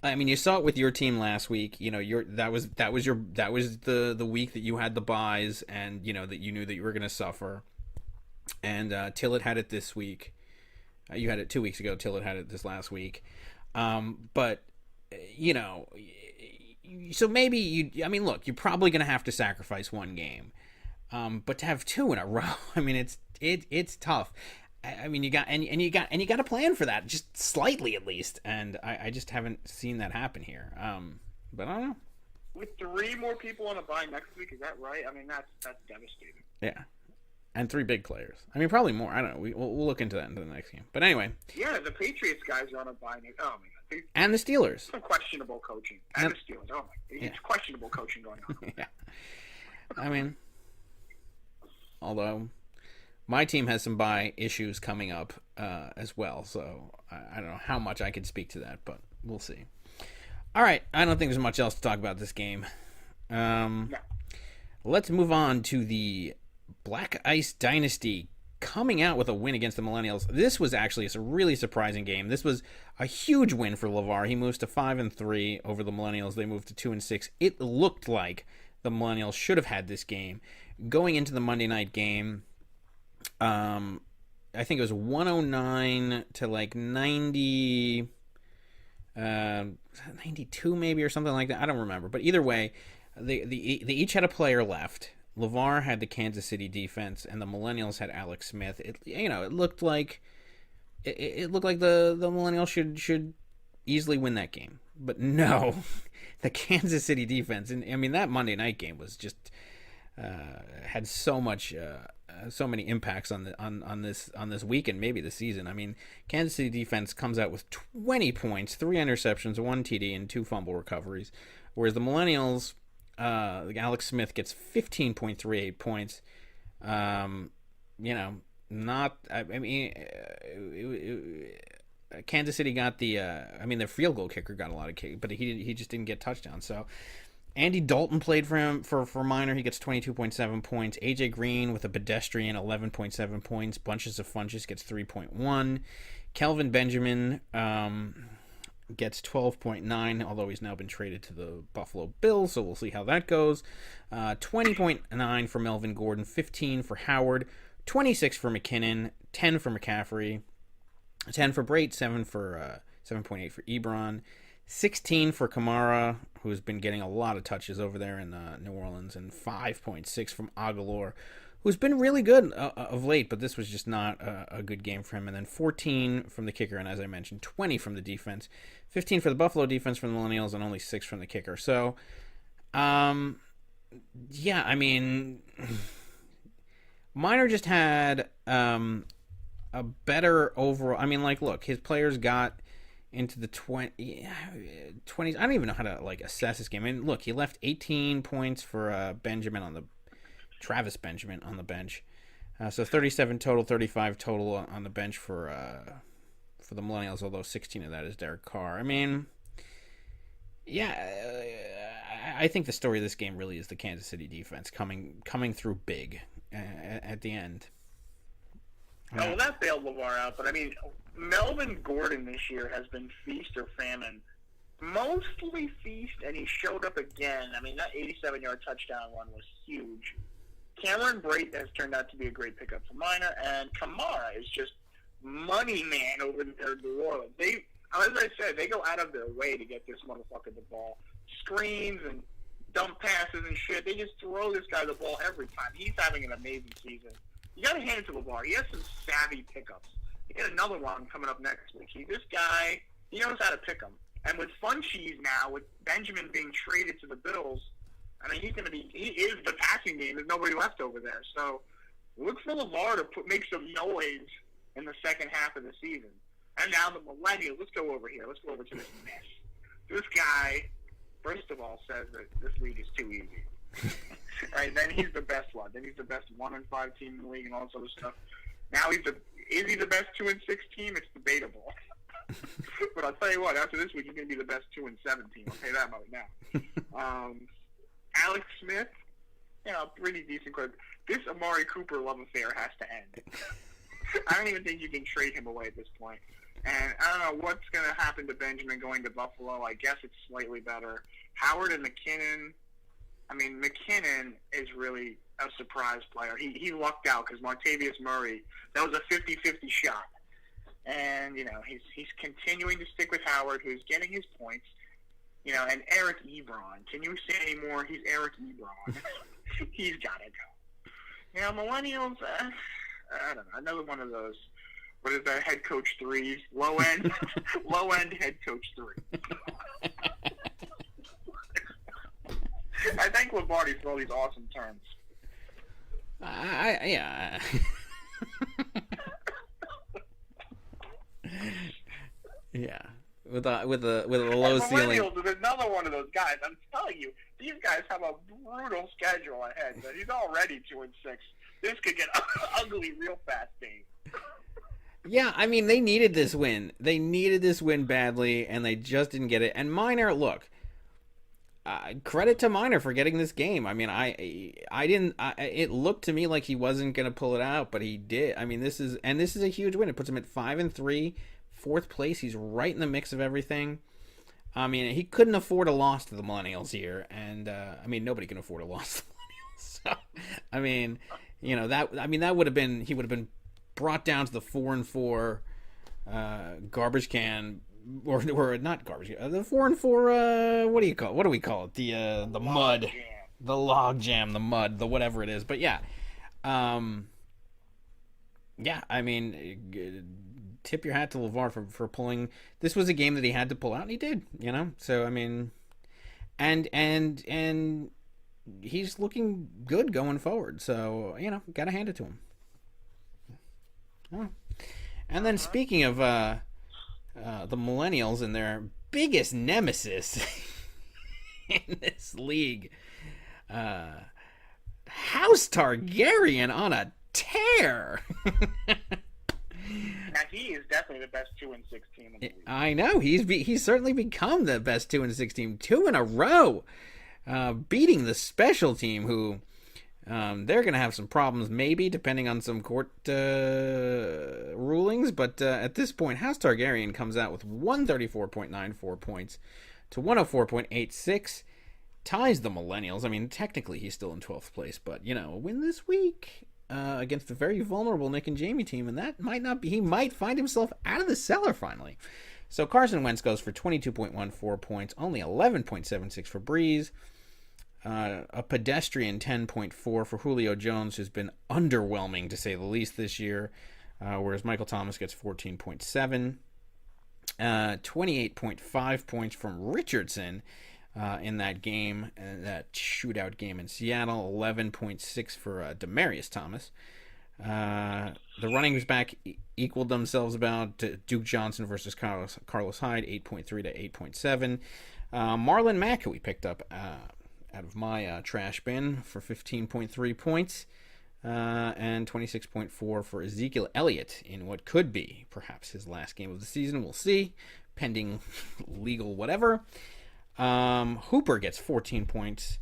I mean, you saw it with your team last week. You know, that was the week that you had the buys, and you know that you knew that you were going to suffer. And Tillett had it this week. You had it 2 weeks ago. Tillett had it this last week. But you know, so maybe you. I mean, look, you're probably going to have to sacrifice one game. But to have two in a row, I mean, it's tough. I mean, you got to plan for that, just slightly at least, and I just haven't seen that happen here. But I don't know. With 3 more people on a bye next week, is that right? I mean, that's devastating. Yeah, and 3 big players. I mean, probably more. I don't know. We'll look into that in the next game. But anyway. Yeah, the Patriots guys are on a bye next. Oh my God. And the Steelers. Some questionable coaching. And the Steelers. Oh my God. It's questionable coaching going on. Yeah. I mean, although my team has some bye issues coming up as well, so I don't know how much I can speak to that, but we'll see. All right, I don't think there's much else to talk about this game. No. Let's move on to the Black Ice Dynasty coming out with a win against the Millennials. This was actually a really surprising game. This was a huge win for LeVar. He moves to 5-3 over the Millennials. They moved to 2-6. It looked like the Millennials should have had this game. Going into the Monday night game, I think it was 109 to like 90, 92 maybe or something like that. I don't remember. But either way, they each had a player left. LeVar had the Kansas City defense, and the Millennials had Alex Smith. It looked like the Millennials should easily win that game, but no, the Kansas City defense. And I mean, that Monday night game was just had so many impacts on this week and maybe the season. I mean, Kansas City defense comes out with 20 points, 3 interceptions, 1 TD, and 2 fumble recoveries, whereas the Millennials. Alex Smith gets 15.38 points. Kansas City got their field goal kicker got a lot of kick, but he just didn't get touchdowns. So Andy Dalton played for him for Minor. He gets 22.7 points. AJ Green with a pedestrian 11.7 points. Bunches of Funches gets 3.1. Kelvin Benjamin gets 12.9, although he's now been traded to the Buffalo Bills, so we'll see how that goes. 20.9 for Melvin Gordon, 15 for Howard, 26 for McKinnon, 10 for McCaffrey, 10 for Brate, 7.8 for Ebron, 16 for Kamara, who's been getting a lot of touches over there in New Orleans, and 5.6 from Aguilar, who's been really good of late, but this was just not a good game for him. And then 14 from the kicker, and as I mentioned, 20 from the defense, 15 for the Buffalo defense from the Millennials, and only 6 from the kicker. So, yeah, I mean, Minor just had a better overall. I mean, like, look, his players got into the 20s. I don't even know how to assess this game. I mean, look, he left 18 points for Travis Benjamin on the bench. So 37 total, 35 total on the bench for the Millennials, although 16 of that is Derek Carr. I mean, yeah, I think the story of this game really is the Kansas City defense coming through big at the end. Oh, well, that bailed LeVar out, but I mean, Melvin Gordon this year has been feast or famine. Mostly feast, and he showed up again. I mean, that 87-yard touchdown run was huge. Cameron Brate has turned out to be a great pickup for Minor, and Kamara is just money man over there in New Orleans. As I said, they go out of their way to get this motherfucker the ball. Screens and dump passes and shit. They just throw this guy the ball every time. He's having an amazing season. You got to hand it to LeVar. He has some savvy pickups. He got another one coming up next week. This guy, he knows how to pick them. And with Funches now, with Benjamin being traded to the Bills, I mean, he is the passing game. There's nobody left over there. So look for LeVar to make some noise in the second half of the season. And now the Millennials. Let's go over here. Let's go over to this mess. This guy, first of all, says that this league is too easy. Right? Then he's the best one. Then he's the best 1-5 team in the league and all this other stuff. Now is he the best 2-6 team? It's debatable. But I'll tell you what, after this week, he's going to be the best 2-7 team. I'll tell you that about it now. Alex Smith, pretty decent clip. This Amari Cooper love affair has to end. I don't even think you can trade him away at this point. And I don't know what's going to happen to Benjamin going to Buffalo. I guess it's slightly better. Howard and McKinnon. I mean, McKinnon is really a surprise player. He lucked out because Martavius Murray, that was a 50-50 shot. And, you know, he's continuing to stick with Howard, who's getting his points. You know, and Eric Ebron. Can you say any more? He's Eric Ebron. He's got to go. You know, Millennials, I don't know, another one of those. What is that? Head coach threes, low end head coach three. I thank Lombardi for all these awesome terms. Yeah. Yeah. With a low ceiling. Millennials is another one of those guys. I'm telling you, these guys have a brutal schedule ahead. But he's already 2-6. This could get ugly real fast, Dave. Yeah, I mean, they needed this win. They needed this win badly, and they just didn't get it. And Minor, look, credit to Minor for getting this game. I mean, it looked to me like he wasn't going to pull it out, but he did. I mean, this is a huge win. It puts him at 5-3, 4th place. He's right in the mix of everything. I mean, he couldn't afford a loss to the Millennials here, and I mean, nobody can afford a loss to the Millennials. So, I mean, you know, that would have been, he would have been brought down to the 4-4 garbage can, or not garbage can, the 4-4 what do we call it, the mud jam. The log jam, the mud, the whatever it is. But yeah, I mean, tip your hat to LeVar for pulling. This was a game that he had to pull out, and he did, you know. So I mean, and he's looking good going forward. So, you know, gotta hand it to him. Oh. And then speaking of the Millennials and their biggest nemesis in this league, House Targaryen on a tear. Now he is definitely the best 2-6 team in the league. I know, he's certainly become the best 2-6 team, 2 in a row, beating the special team, who they're going to have some problems, maybe, depending on some court rulings. But at this point, House Targaryen comes out with 134.94 points to 104.86, ties the Millennials. I mean, technically, he's still in 12th place, but, you know, a win this week against a very vulnerable Nick and Jamie team, and that might not be, he might find himself out of the cellar finally. So Carson Wentz goes for 22.14 points, only 11.76 for Breeze. A pedestrian 10.4 for Julio Jones, who's been underwhelming to say the least this year, whereas Michael Thomas gets 14.7. 28.5 points from Richardson in that game, that shootout game in Seattle. 11.6 for Demaryius Thomas. The running back equaled themselves about Duke Johnson versus Carlos Hyde, 8.3 to 8.7. Marlon Mack, who we picked up out of my trash bin for 15.3 points, and 26.4 for Ezekiel Elliott in what could be perhaps his last game of the season. We'll see, pending legal whatever. Hooper gets 14 points,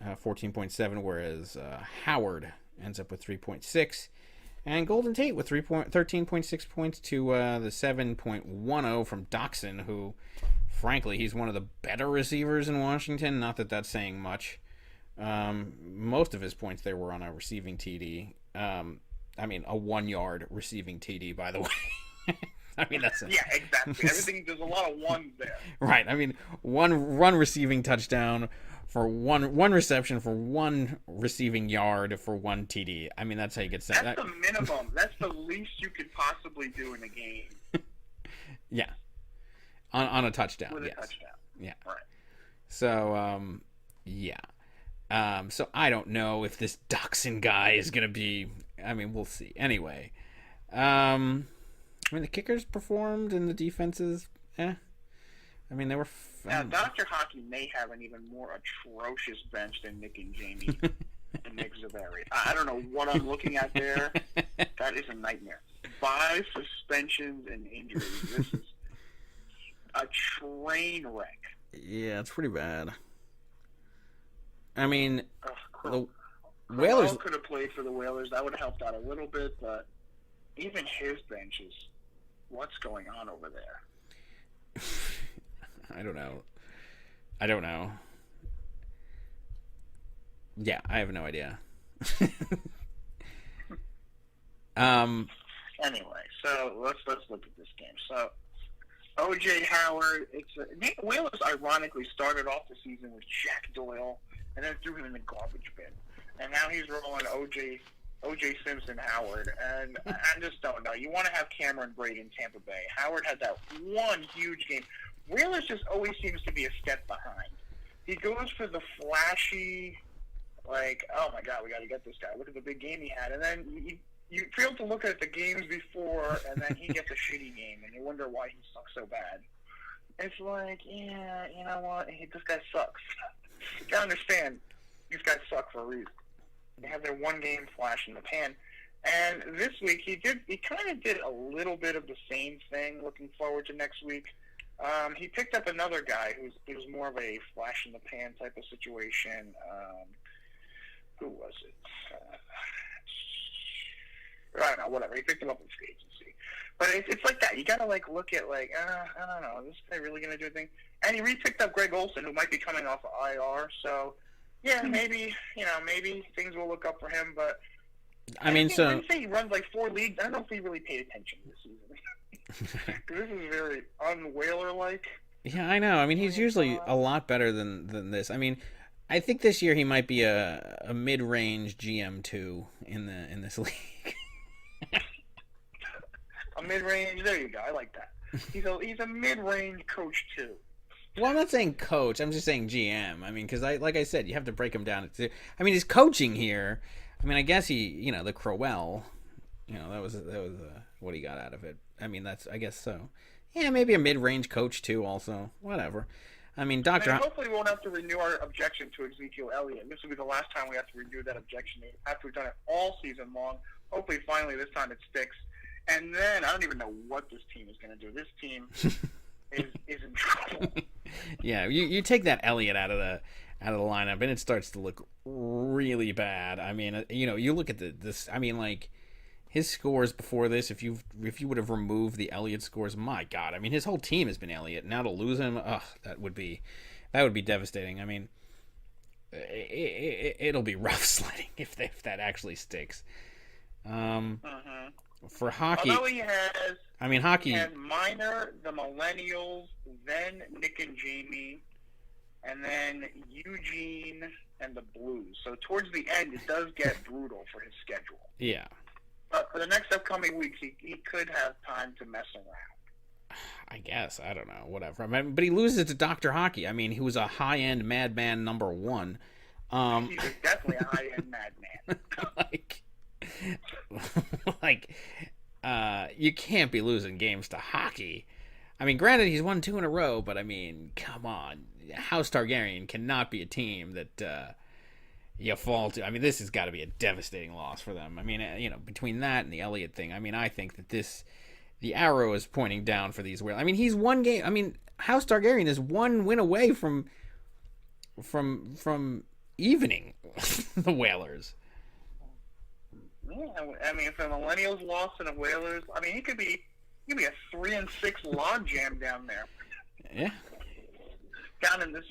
14.7, whereas Howard ends up with 3.6. And Golden Tate with 13.6 points to the 7.10 from Doxson, who, frankly, he's one of the better receivers in Washington. Not that that's saying much. Most of his points there were on a receiving TD. I mean, a 1-yard receiving TD, by the way. I mean, that's yeah, exactly. Everything, there's a lot of ones there. Right. I mean, one receiving touchdown for one reception for 1 receiving yard for 1 TD. I mean, that's how you get set. That's the minimum. That's the least you could possibly do in a game. Yeah. On a touchdown. With a yes. touchdown. Yeah. Right. So, yeah. So I don't know if this Doxson guy is going to be, I mean, we'll see. Anyway. I mean, the kickers performed and the defenses, I mean, they were... Now, Dr. Hockey may have an even more atrocious bench than Nick and Jamie and Nick Zaveri. I don't know what I'm looking at there. That is a nightmare. 5 suspensions and injuries. This is a train wreck. Yeah, it's pretty bad. I mean, the Whalers Whalers could have played for the Whalers. That would have helped out a little bit, but even his bench is, what's going on over there? I don't know. Yeah, I have no idea. Anyway, so let's look at this game. So O.J. Howard, Nate Whalers ironically started off the season with Jack Doyle and then threw him in the garbage bin, and now he's rolling O.J. Simpson Howard, and I just don't know. You want to have Cameron Brate in Tampa Bay. Howard had that one huge game. Whalers just always seems to be a step behind. He goes for the flashy, like, oh my God, we got to get this guy. Look at the big game he had, and then you fail to look at the games before, and then he gets a shitty game, and you wonder why he sucks so bad. It's like, yeah, you know what? This guy sucks. You gotta understand, these guys suck for a reason. They have their one game flash in the pan. And this week, he kind of did a little bit of the same thing, looking forward to next week. He picked up another guy who was more of a flash in the pan type of situation. Who was it? I don't know, whatever. He picked him up in free agency. But it's like that. You got to, look at, I don't know, is this guy really going to do a thing? And he re-picked up Greg Olson, who might be coming off of IR. So, yeah, maybe things will look up for him. But I mean, so... I'd say he runs, 4 leagues. I don't know if he really paid attention this season. This is very un-Whaler-like. Yeah, I know. I mean, he's usually a lot better than this. I mean, I think this year he might be a mid-range GM2 in this league. A mid-range, there you go. I like that. He's a mid-range coach too. Well, I'm not saying coach. I'm just saying GM. I mean, because like I said, you have to break him down. I mean, he's coaching here. I mean, I guess the Crowell. That was what he got out of it. I mean, I guess so. Yeah, maybe a mid-range coach too. Also, whatever. I mean, hopefully we won't have to renew our objection to Ezekiel Elliott. This will be the last time we have to renew that objection after we've done it all season long. Hopefully, finally, this time it sticks. And then I don't even know what this team is going to do. This team is in trouble. Yeah, you take that Elliott out of the lineup, and it starts to look really bad. I mean, you look at this. I mean, his scores before this. If you would have removed the Elliott scores, my God. I mean, his whole team has been Elliott. Now to lose him, that would be devastating. I mean, it'll be rough sledding if that actually sticks. For hockey, although he has, hockey. He had Minor, the Millennials, then Nick and Jamie, and then Eugene and the Blues. So towards the end, it does get brutal for his schedule. Yeah. But for the next upcoming weeks, he could have time to mess around. I guess. I don't know. Whatever. I mean, but he loses to Dr. Hockey. I mean, he was a high-end madman number 1. He's definitely a high-end madman. You can't be losing games to Hockey. I mean, granted, he's won 2 in a row, but I mean, come on. House Targaryen cannot be a team that you fall to. I mean, this has got to be a devastating loss for them. I mean, between that and the Elliott thing, I mean, I think that the arrow is pointing down for these Whalers. I mean, he's one game. I mean, House Targaryen is one win away from evening the Whalers. Yeah, I mean, if the Millennials lost and the Whalers, I mean, he could be a 3-6 log jam down there. Yeah. Down in the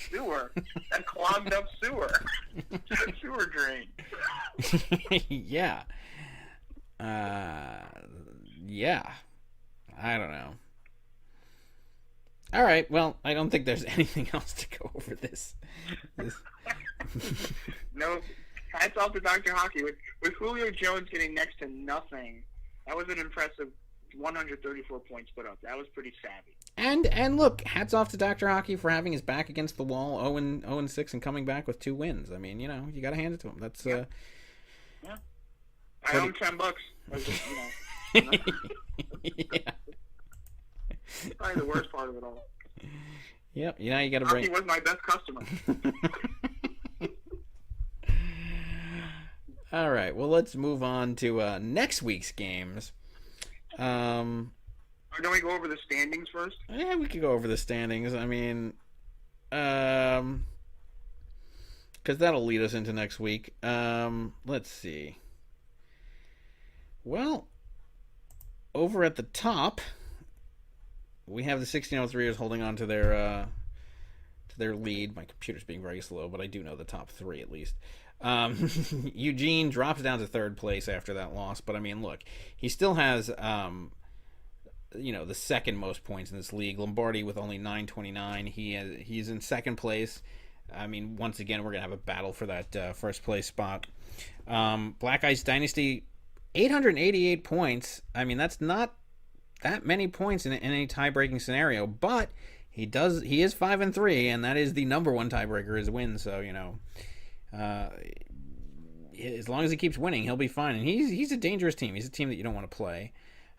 sewer, that clogged up sewer drain. Yeah. Yeah. I don't know. All right. Well, I don't think there's anything else to go over this. No. Hats off to Dr. Hockey. With Julio Jones getting next to nothing, that was an impressive 134 points put up. That was pretty savvy. And look, hats off to Dr. Hockey for having his back against the wall, 0-6, and coming back with 2 wins. I mean, you got to hand it to him. That's yeah. I owe him $10. Yeah. Probably the worst part of it all. Yep. You got to bring. Hockey was my best customer. All right. Well, let's move on to next week's games. Don't we go over the standings first? Yeah, we could go over the standings. I mean, because that'll lead us into next week. Let's see. Well, over at the top, we have the 1603ers holding on to their lead. My computer's being very slow, but I do know the top three at least. Eugene drops down to third place after that loss, but I mean, look, he still has the second most points in this league. Lombardi with only 929. He's in second place. I mean, once again, we're gonna have a battle for that first place spot. Black Ice Dynasty, 888 points. I mean, that's not that many points in any tie-breaking scenario, but he is 5-3, and that is the number one tiebreaker is win. So as long as he keeps winning, he'll be fine. And he's a dangerous team. He's a team that you don't want to play.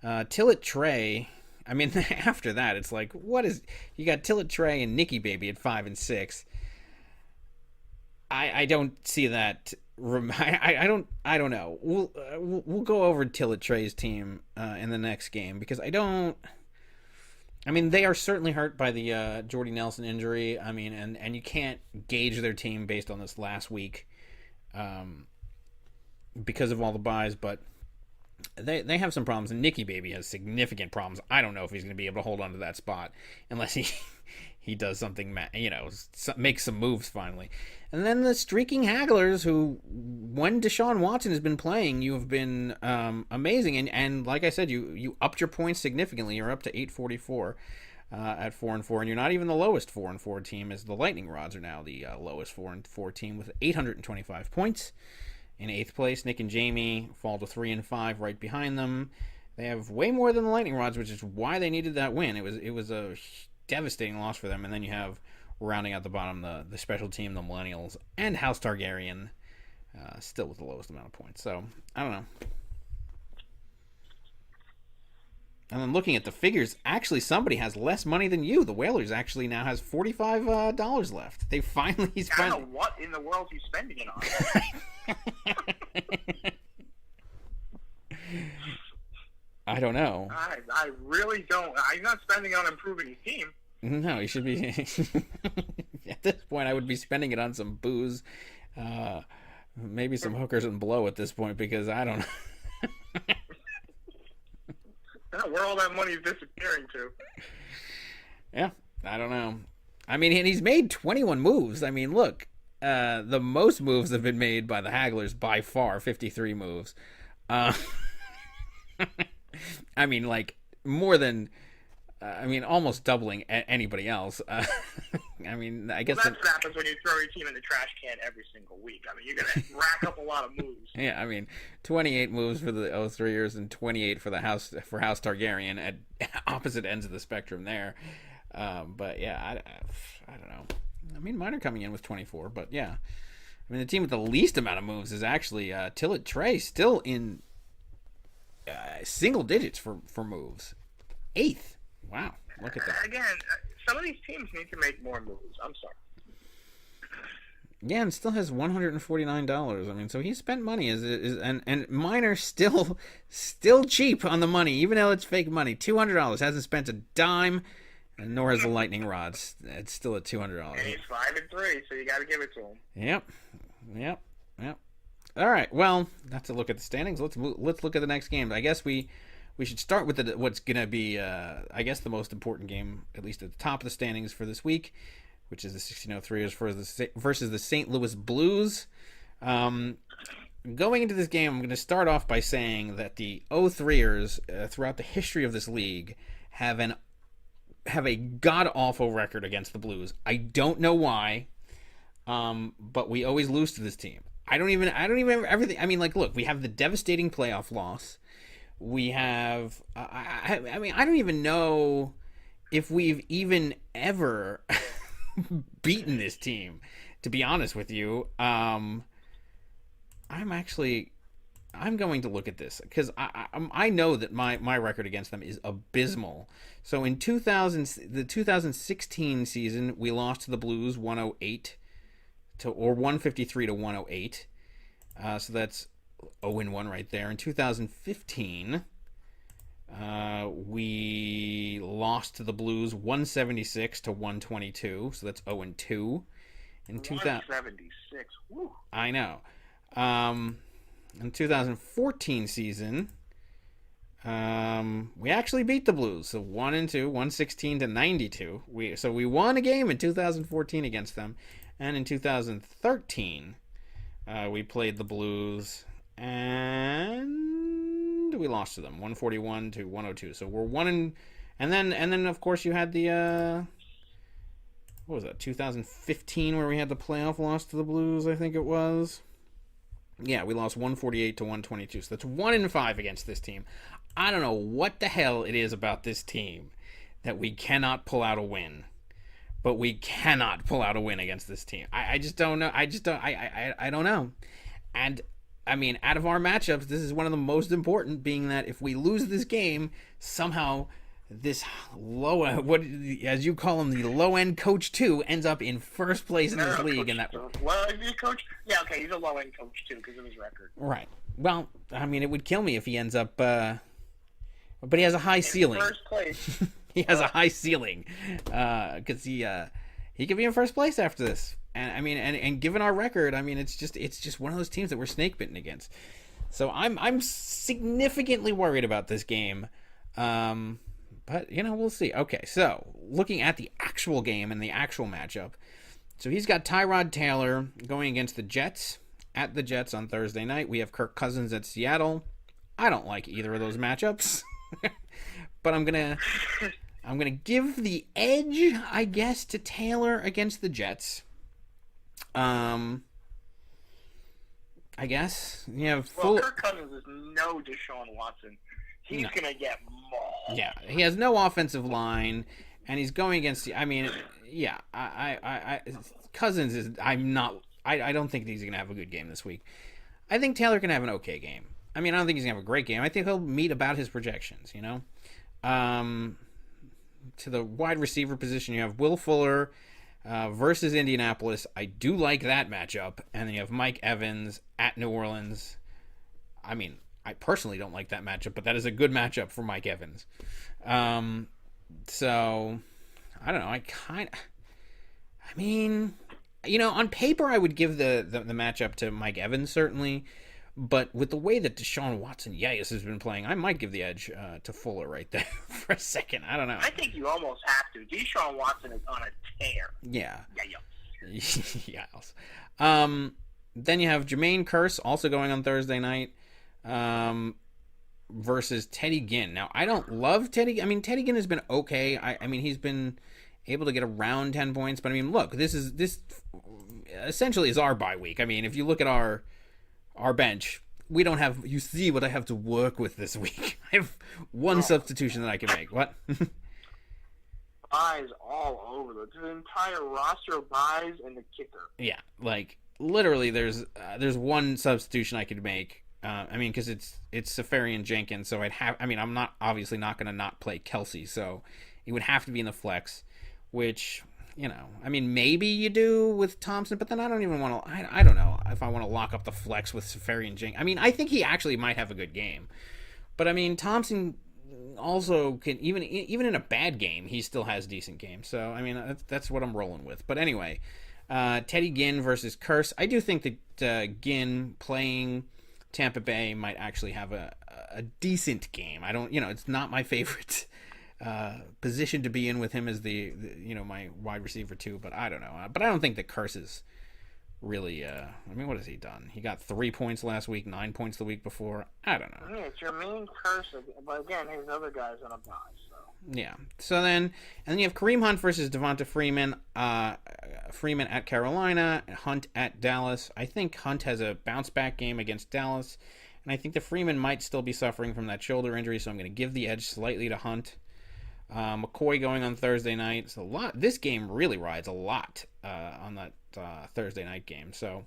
Tillett Trey. I mean, after that, it's like, you got Tillett Trey and Nicky Baby at 5 and 6. I don't see that. I don't know. We'll go over Tillett Trey's team in the next game because I mean, they are certainly hurt by the Jordy Nelson injury. I mean, and you can't gauge their team based on this last week because of all the buys, but they have some problems. And Nicky Baby has significant problems. I don't know if he's going to be able to hold on to that spot unless he does something, makes some moves finally. And then the streaking Hagglers, who, when Deshaun Watson has been playing, you have been amazing. And like I said, you upped your points significantly. You're up to 844 at 4-4, and you're not even the lowest 4-4 team, as the Lightning Rods are now the lowest 4-4 team with 825 points. In 8th place, Nick and Jamie fall to 3-5 right behind them. They have way more than the Lightning Rods, which is why they needed that win. It was a devastating loss for them. And then you have, rounding out the bottom, the special team, the Millennials, and House Targaryen, still with the lowest amount of points. So, I don't know. And then looking at the figures, actually somebody has less money than you. The Whalers actually now has $45 left. They finally spent... I don't know what in the world he's spending it on. I don't know. I really don't. He's not spending on improving his team. No, he should be. At this point, I would be spending it on some booze, maybe some hookers and blow at this point, because I don't know. Where all that money is disappearing to. Yeah, I don't know. I mean, and he's made 21 moves. I mean, look, the most moves have been made by the Hagglers by far, 53 moves. I mean, like, more than... almost doubling anybody else. I mean, I guess... Well, that's what happens when you throw your team in the trash can every single week. I mean, you're going to rack up a lot of moves. Yeah, I mean, 28 moves for the 03ers and 28 for House Targaryen at opposite ends of the spectrum there. But, yeah, I don't know. I mean, mine are coming in with 24, but, yeah. I mean, the team with the least amount of moves is actually Tillett Trey, still in single digits for moves. 8th. Wow, look at that. Again, some of these teams need to make more moves. I'm sorry. Yeah, and still has $149. I mean, so he spent money, and mine are still cheap on the money, even though it's fake money. $200, hasn't spent a dime, and nor has the Lightning Rods. It's still at $200. And he's 5-3, so you got to give it to him. Yep. All right, well, that's a look at the standings. Let's look at the next game. I guess we should start with what's going to be, I guess, the most important game, at least at the top of the standings for this week, which is the 1603ers versus the St. Louis Blues. Going into this game, I'm going to start off by saying that the 03ers, throughout the history of this league, have a god-awful record against the Blues. I don't know why, but we always lose to this team. I don't even remember everything. I mean, like, look, we have the devastating playoff loss. We have, I mean, I don't even know if we've even ever beaten this team, to be honest with you. I'm going to look at this because I know that my record against them is abysmal. So in the 2016 season, we lost to the Blues 153 to 108. So that's 0-1 right there. In 2015, we lost to the Blues 176 to 122, so that's 0-2. In 176. Woo. I know. In 2014 season, we actually beat the Blues. So 1-2, 116-92. So we won a game in 2014 against them, and in 2013, we played the Blues and we lost to them 141-102. So we're and then of course you had the what was that, 2015, where we had the playoff loss to the Blues, I think it was. Yeah, we lost 148-122. So that's 1-5 against this team. I don't know what the hell it is about this team that we cannot pull out a win. But we cannot pull out a win against this team. I just don't know. I don't know. And I mean, out of our matchups, this is one of the most important, being that if we lose this game, somehow this low, what as you call him, the low end coach 2 ends up in first place in this league. And that, well, is he a coach? Yeah, okay, he's a low end coach too because of his record. Right. Well, I mean, it would kill me if he ends up, but he has a high ceiling. First place. He has a high ceiling, because he could be in first place after this. And I mean, and given our record, I mean, it's just one of those teams that we're snake bitten against. So I'm significantly worried about this game. But, we'll see. Okay, so looking at the actual game and the actual matchup. So he's got Tyrod Taylor going against the Jets, at the Jets on Thursday night. We have Kirk Cousins at Seattle. I don't like either of those matchups. But I'm gonna give the edge, I guess, to Taylor against the Jets. I guess. Kirk Cousins is no Deshaun Watson. He's going to get mauled. Yeah, he has no offensive line, and he's going against. Cousins is. I don't think he's going to have a good game this week. I think Taylor can have an okay game. I mean, I don't think he's going to have a great game. I think he'll meet about his projections. To the wide receiver position, you have Will Fuller versus Indianapolis. I do like that matchup, and then you have Mike Evans at New Orleans. I mean, I personally don't like that matchup, but that is a good matchup for Mike Evans. So, I don't know. On paper, I would give the matchup to Mike Evans, certainly. But with the way that Deshaun Watson has been playing, I might give the edge to Fuller right there for a second. I don't know. I think you almost have to. Deshaun Watson is on a tear. Yeah. Yeah. Then you have Jermaine Kearse also going on Thursday night. Versus Teddy Ginn. Now, I don't love Teddy. I mean, Teddy Ginn has been okay. I mean, he's been able to get around 10 points. But, I mean, look, this essentially is our bye week. I mean, if you look at our bench, we don't have... You see what I have to work with this week. I have one substitution that I can make. What? Buys all over. The entire roster of buys and the kicker. Yeah, literally, there's one substitution I could make. Because it's Safarian Jenkins, so I'm not obviously not going to not play Kelsey, so it would have to be in the flex, which, maybe you do with Thompson, but then I don't even want to, I don't know if I want to lock up the flex with Safarian Jenkins. I mean, I think he actually might have a good game, but Thompson also can, even in a bad game, he still has decent games, so, that's what I'm rolling with. But anyway, Teddy Ginn versus Kearse. I do think that Ginn playing Tampa Bay might actually have a decent game. I don't, it's not my favorite position to be in with him as the my wide receiver too, but I don't know. But I don't think that Kearse is really, what has he done? He got 3 points last week, 9 points the week before. I don't know. Yeah, it's your main Kearse, but again, his other guys on a bye, so. Yeah. So then you have Kareem Hunt versus Devonta Freeman. Freeman at Carolina, Hunt at Dallas. I think Hunt has a bounce back game against Dallas, and I think the Freeman might still be suffering from that shoulder injury, so I'm going to give the edge slightly to Hunt. McCoy going on Thursday night. It's a lot. This game really rides a lot on that Thursday night game. So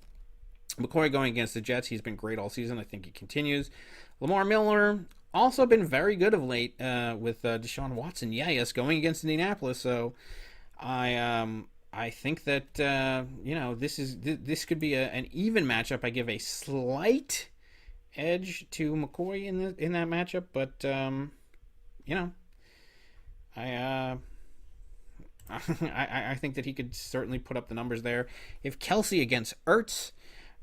McCoy going against the Jets. He's been great all season. I think he continues. Lamar Miller also been very good of late with Deshaun Watson. Yes, going against Indianapolis. So I think that this could be an even matchup. I give a slight edge to McCoy in that matchup, but I think that he could certainly put up the numbers there. If Kelsey against Ertz,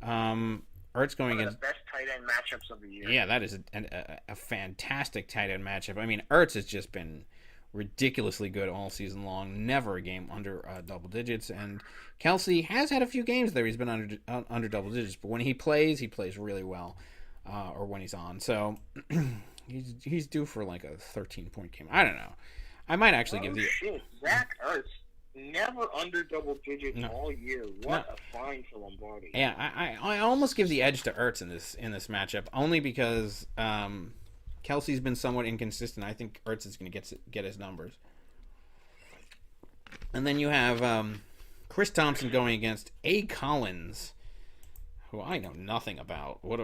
Ertz going against the best tight end matchups of the year. Yeah, that is a fantastic tight end matchup. I mean, Ertz has just been ridiculously good all season long. Never a game under double digits. And Kelsey has had a few games there he's been under double digits, but when he plays really well. Or when he's on. So he's due for like a 13-point game. I don't know. I might actually give the... Shit. Zach Ertz, never under double digits all year. What a find for Lombardi. Yeah, I almost give the edge to Ertz in this matchup, only because Kelsey's been somewhat inconsistent. I think Ertz is going to get his numbers. And then you have Chris Thompson going against A. Collins, who I know nothing about. What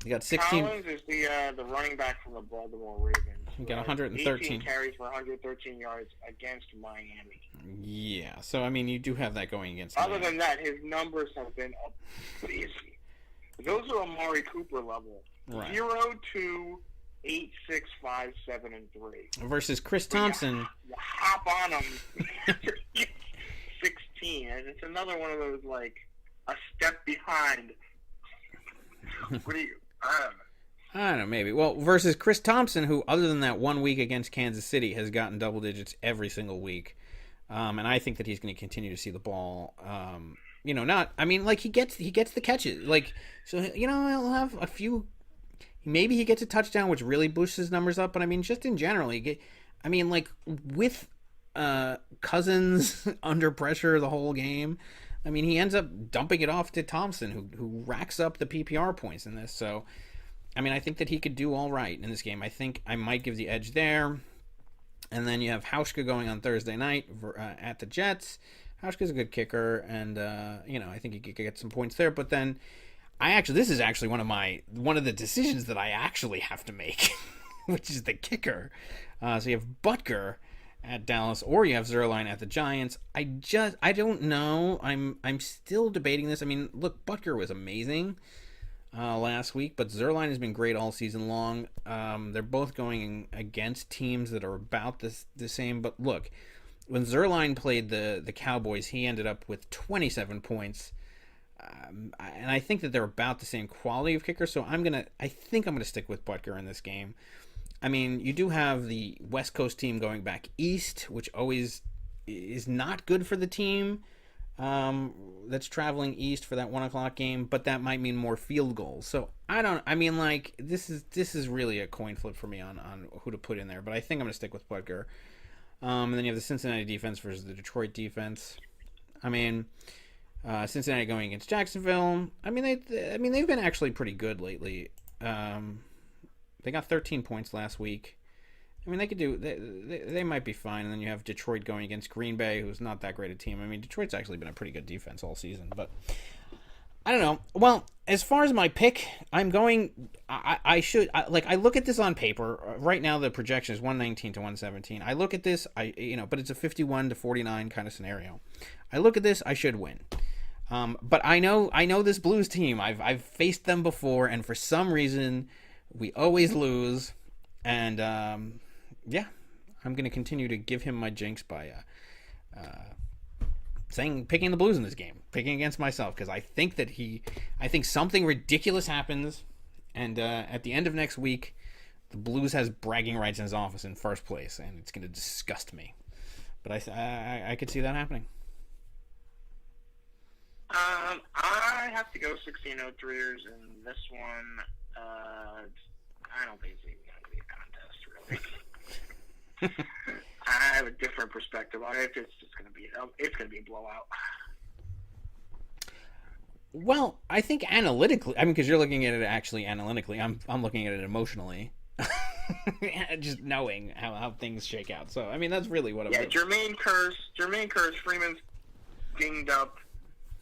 he got 16. Collins is the running back from the Baltimore Ravens. He got 113 18 carries for 113 yards against Miami. Yeah, so I mean, you do have that going against. Other than that, his numbers have been crazy. Those are Amari Cooper level. Right. 0, 2, 8, 6, 5, 7, and 3. Versus Chris Thompson. You hop on him. 16. And it's another one of those like a step behind. What do you? I don't know, maybe. Well, versus Chris Thompson, who, other than that 1 week against Kansas City, has gotten double digits every single week. And I think that he's going to continue to see the ball. He gets the catches. Like, so, he'll have a few. Maybe he gets a touchdown, which really boosts his numbers up. But I mean, just in general, with Cousins under pressure the whole game. I mean, he ends up dumping it off to Thompson, who racks up the PPR points in this. So, I mean, I think that he could do all right in this game. I think I might give the edge there. And then you have Hauschka going on Thursday night at the Jets. Hauschka's a good kicker, and I think he could get some points there. But then, this is actually one of the decisions that I actually have to make, which is the kicker. So you have Butker at Dallas, or you have Zerline at the Giants. I don't know. I'm still debating this. I mean, look, Butker was amazing last week, but Zerline has been great all season long. They're both going against teams that are about the same. But look, when Zerline played the Cowboys, he ended up with 27 points. And I think that they're about the same quality of kicker, so I think I'm gonna stick with Butker in this game. I mean, you do have the West Coast team going back east, which always is not good for the team that's traveling east for that 1 o'clock game, but that might mean more field goals. So this is really a coin flip for me on who to put in there, but I think I'm going to stick with Butker. And then you have the Cincinnati defense versus the Detroit defense. I mean, Cincinnati going against Jacksonville. I mean, they've been actually pretty good lately. They got 13 points last week. I mean, they could do. They might be fine. And then you have Detroit going against Green Bay, who's not that great a team. I mean, Detroit's actually been a pretty good defense all season. But I don't know. Well, as far as my pick, I'm going. I look at this on paper right now. The projection is 119 to 117. I look at this. But it's a 51 to 49 kind of scenario. I look at this. I should win. But I know this Blues team. I've faced them before, and for some reason, we always lose. And I'm going to continue to give him my jinx by picking the Blues in this game, picking against myself, because I think something ridiculous happens, and at the end of next week, the Blues has bragging rights in his office in first place, and it's going to disgust me. But I could see that happening. I have to go 16-03ers in this one. I don't think it's even going to be a contest, really. I have a different perspective on it. It's just going to be a blowout. Well, I think analytically, because you're looking at it actually analytically. I'm looking at it emotionally, just knowing how things shake out. So, I mean, that's really what it was. Jermaine Kearse, Freeman's dinged up.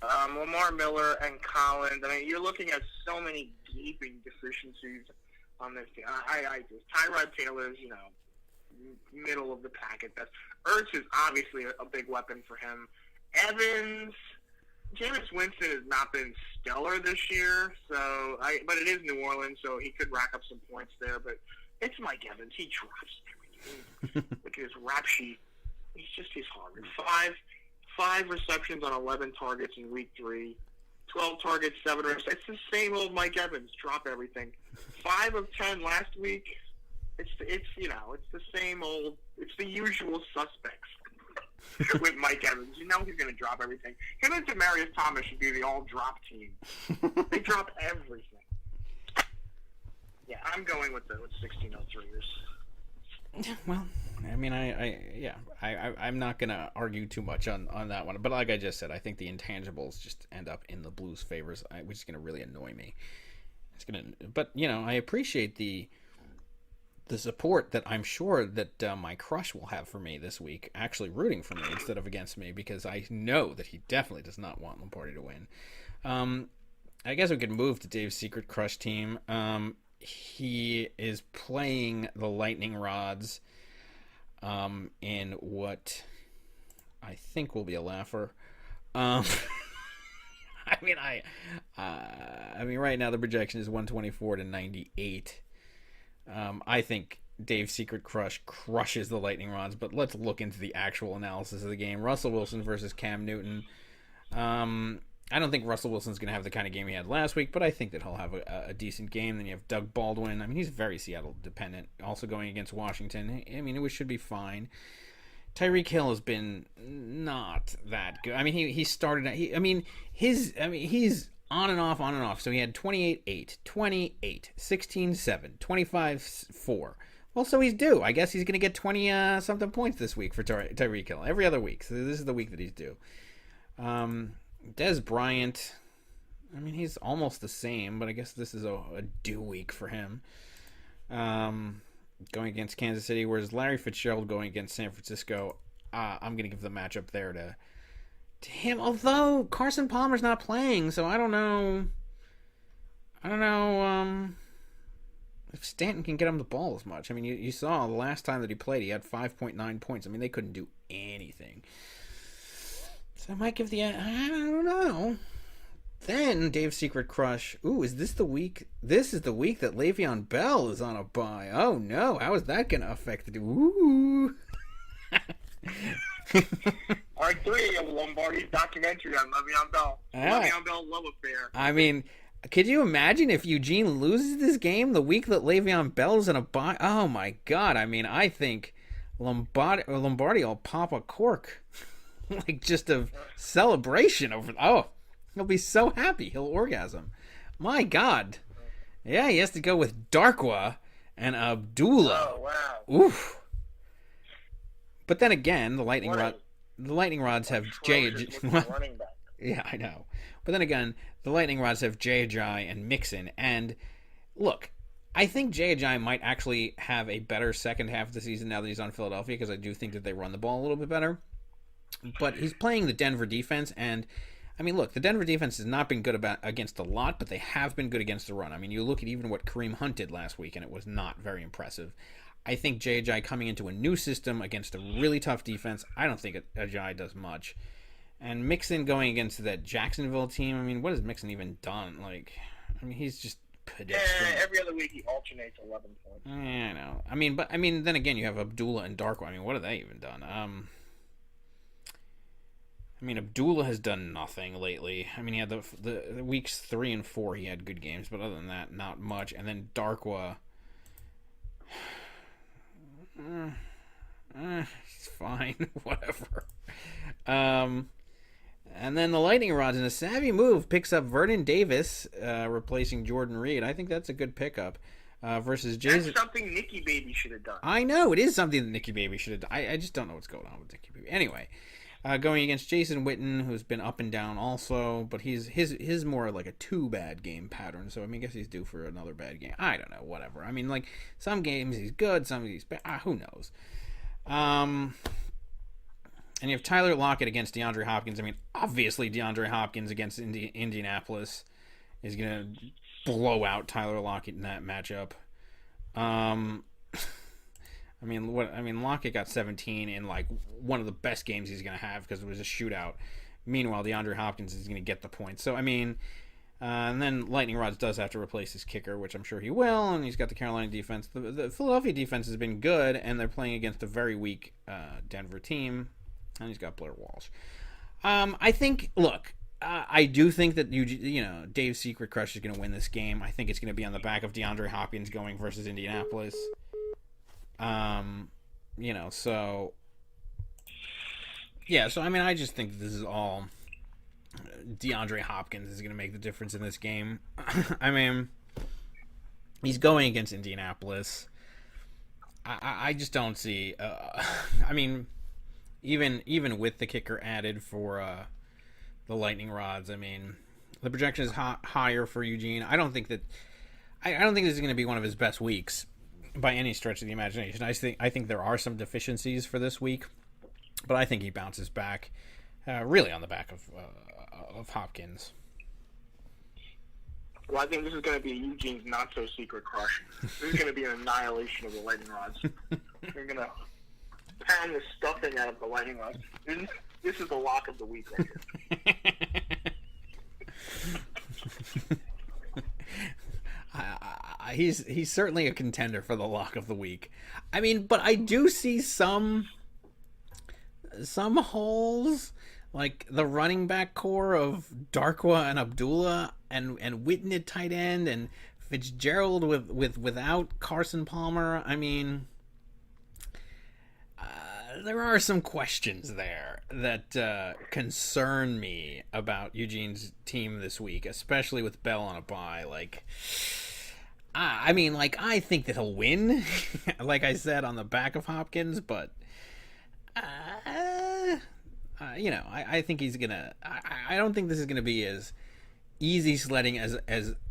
Lamar Miller and Collins. I mean, you're looking at so many gaping deficiencies on this team. Tyrod Taylor's, middle of the packet. Ertz is obviously a big weapon for him. Evans, Jameis Winston has not been stellar this year, but it is New Orleans, so he could rack up some points there. But it's Mike Evans. He drops everything. Look at his rap sheet. He's hard. Five receptions on 11 targets in week 3. 12 targets, 7 receptions. It's the same old Mike Evans. Drop everything. 5 of 10 last week. It's the same old. It's the usual suspects with Mike Evans. You know he's going to drop everything. Him and Demaryius Thomas should be the all-drop team. They drop everything. Yeah, I'm going with the 1603ers. Well, I mean, I'm not gonna argue too much on that one. But like I just said, I think the intangibles just end up in the Blues' favors, which is gonna really annoy me. But I appreciate the support that I'm sure that my crush will have for me this week, actually rooting for me instead of against me, because I know that he definitely does not want Lombardi to win. I guess we could move to Dave's secret crush team. He is playing the Lightning Rods in what I think will be a laugher. I mean, right now the projection is 124-98. I think Dave's secret crush crushes the Lightning Rods, but let's look into the actual analysis of the game. Russell Wilson versus Cam Newton. I don't think Russell Wilson's going to have the kind of game he had last week, but I think that he'll have a decent game. Then you have Doug Baldwin. I mean, he's very Seattle dependent. Also going against Washington. I mean, it should be fine. Tyreek Hill has been not that good. I mean, he started. He's on and off. So he had 28-8, 28, 16-7, 25-4. Well, so he's due. I guess he's going to get 20 something points this week for Tyreek Hill. Every other week. So this is the week that he's due. Des Bryant, I mean, he's almost the same, but I guess this is a due week for him. Going against Kansas City, whereas Larry Fitzgerald going against San Francisco, I'm going to give the matchup there to him. Although Carson Palmer's not playing, so I don't know if Stanton can get him the ball as much. I mean, you saw the last time that he played, he had 5.9 points. I mean, they couldn't do anything. So I might give I don't know. Then Dave's secret crush. Ooh, is this the week? This is the week that Le'Veon Bell is on a bye. Oh no, how is that going to affect the? Ooh. Part 3 of Lombardi's documentary on Le'Veon Bell. Le'Veon Bell love affair. I mean, could you imagine if Eugene loses this game the week that Le'Veon Bell's in a bye? Oh my God! I mean, I think Lombardi will pop a cork. Like just a celebration over. Oh, he'll be so happy. He'll orgasm. My God. Yeah, he has to go with Darkwa and Abdullah. Oh wow. Oof. But then again, the Lightning Rods have running back. Yeah, I know. But then again, the Lightning Rods have J.J. and Mixon. And look, I think J.J. might actually have a better second half of the season now that he's on Philadelphia, because I do think that they run the ball a little bit better. But he's playing the Denver defense, and I mean, look, the Denver defense has not been good against a lot, but they have been good against the run. I mean, you look at even what Kareem Hunt did last week, and it was not very impressive. I think J.J. coming into a new system against a really tough defense, I don't think J.J. does much. And Mixon going against that Jacksonville team, I mean, what has Mixon even done? Like, I mean, he's just pedestrian. Yeah, every other week he alternates 11 points. Yeah, I know. I mean, then again, you have Abdullah and Darkwa. I mean, what have they even done? I mean, Abdullah has done nothing lately. I mean, he had the weeks 3 and 4, he had good games, but other than that, not much. And then Darkwa, it's fine, whatever. And then the Lightning Rods, in a savvy move, picks up Vernon Davis, replacing Jordan Reed. I think that's a good pickup. Versus Jason. That's something Nicky Baby should have done. I know, it is something that Nicky Baby should have done. I just don't know what's going on with Nicky Baby. Anyway. Going against Jason Witten, who's been up and down also, but his more like a 2 bad game pattern. So I mean, I guess he's due for another bad game. I don't know, whatever. I mean, like some games he's good, some he's bad. Who knows? And you have Tyler Lockett against DeAndre Hopkins. I mean, obviously DeAndre Hopkins against Indianapolis is gonna blow out Tyler Lockett in that matchup. Lockett got 17 in like one of the best games he's going to have because it was a shootout. Meanwhile, DeAndre Hopkins is going to get the points. So, I mean, and then Lightning Rods does have to replace his kicker, which I'm sure he will, and he's got the Carolina defense. The Philadelphia defense has been good, and they're playing against a very weak Denver team, and he's got Blair Walsh. I think, look, I do think that Dave's Secret Crush is going to win this game. I think it's going to be on the back of DeAndre Hopkins going versus Indianapolis. So yeah. So I mean, I just think this is all DeAndre Hopkins is going to make the difference in this game. I mean, he's going against Indianapolis. I just don't see. I mean, even with the kicker added for the lightning rods, I mean, the projection is higher for Eugene. I don't think this is going to be one of his best weeks by any stretch of the imagination. I think there are some deficiencies for this week, but I think he bounces back, really on the back of Hopkins. Well, I think this is going to be Eugene's not-so-secret crush. This is going to be an annihilation of the lightning rods. They're going to pound the stuffing out of the lightning rods. This is the lock of the week right here. He's certainly a contender for the lock of the week. I mean, but I do see some holes, like the running back core of Darkwa and Abdullah and Witten at tight end and Fitzgerald without Carson Palmer. I mean, there are some questions there that concern me about Eugene's team this week, especially with Bell on a bye. Like, I mean, like, I think that he'll win, like I said, on the back of Hopkins, but I think he's gonna. I don't think this is gonna be as easy sledding as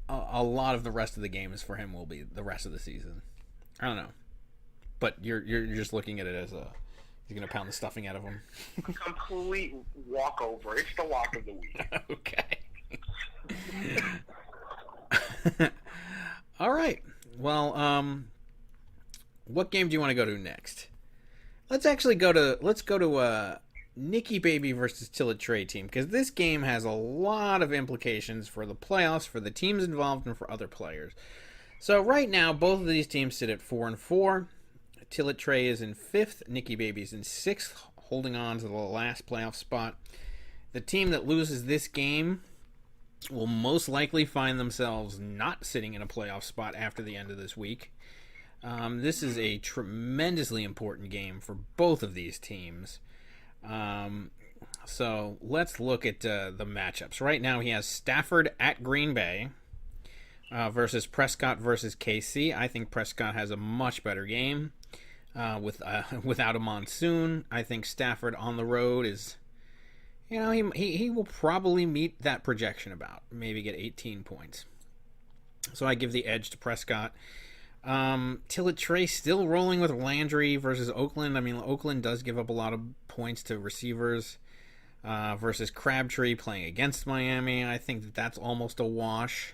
a lot of the rest of the games for him will be the rest of the season. I don't know, but you're just looking at it as he's gonna pound the stuffing out of him. Complete walkover. It's the lock of the week. Okay. All right. Well, what game do you want to go to next? Let's go to Nikki Baby versus Tillett Trey team, because this game has a lot of implications for the playoffs, for the teams involved, and for other players. So right now, both of these teams sit at 4-4. Tillett Trey is in 5th. Nikki Baby's in 6th, holding on to the last playoff spot. The team that loses this game will most likely find themselves not sitting in a playoff spot after the end of this week. This is a tremendously important game for both of these teams. So let's look at the matchups. Right now he has Stafford at Green Bay versus Prescott versus KC. I think Prescott has a much better game without a monsoon. I think Stafford on the road is, he will probably meet that projection about, maybe get 18 points. So I give the edge to Prescott. Tillett Trey still rolling with Landry versus Oakland. I mean, Oakland does give up a lot of points to receivers versus Crabtree playing against Miami. I think that's almost a wash.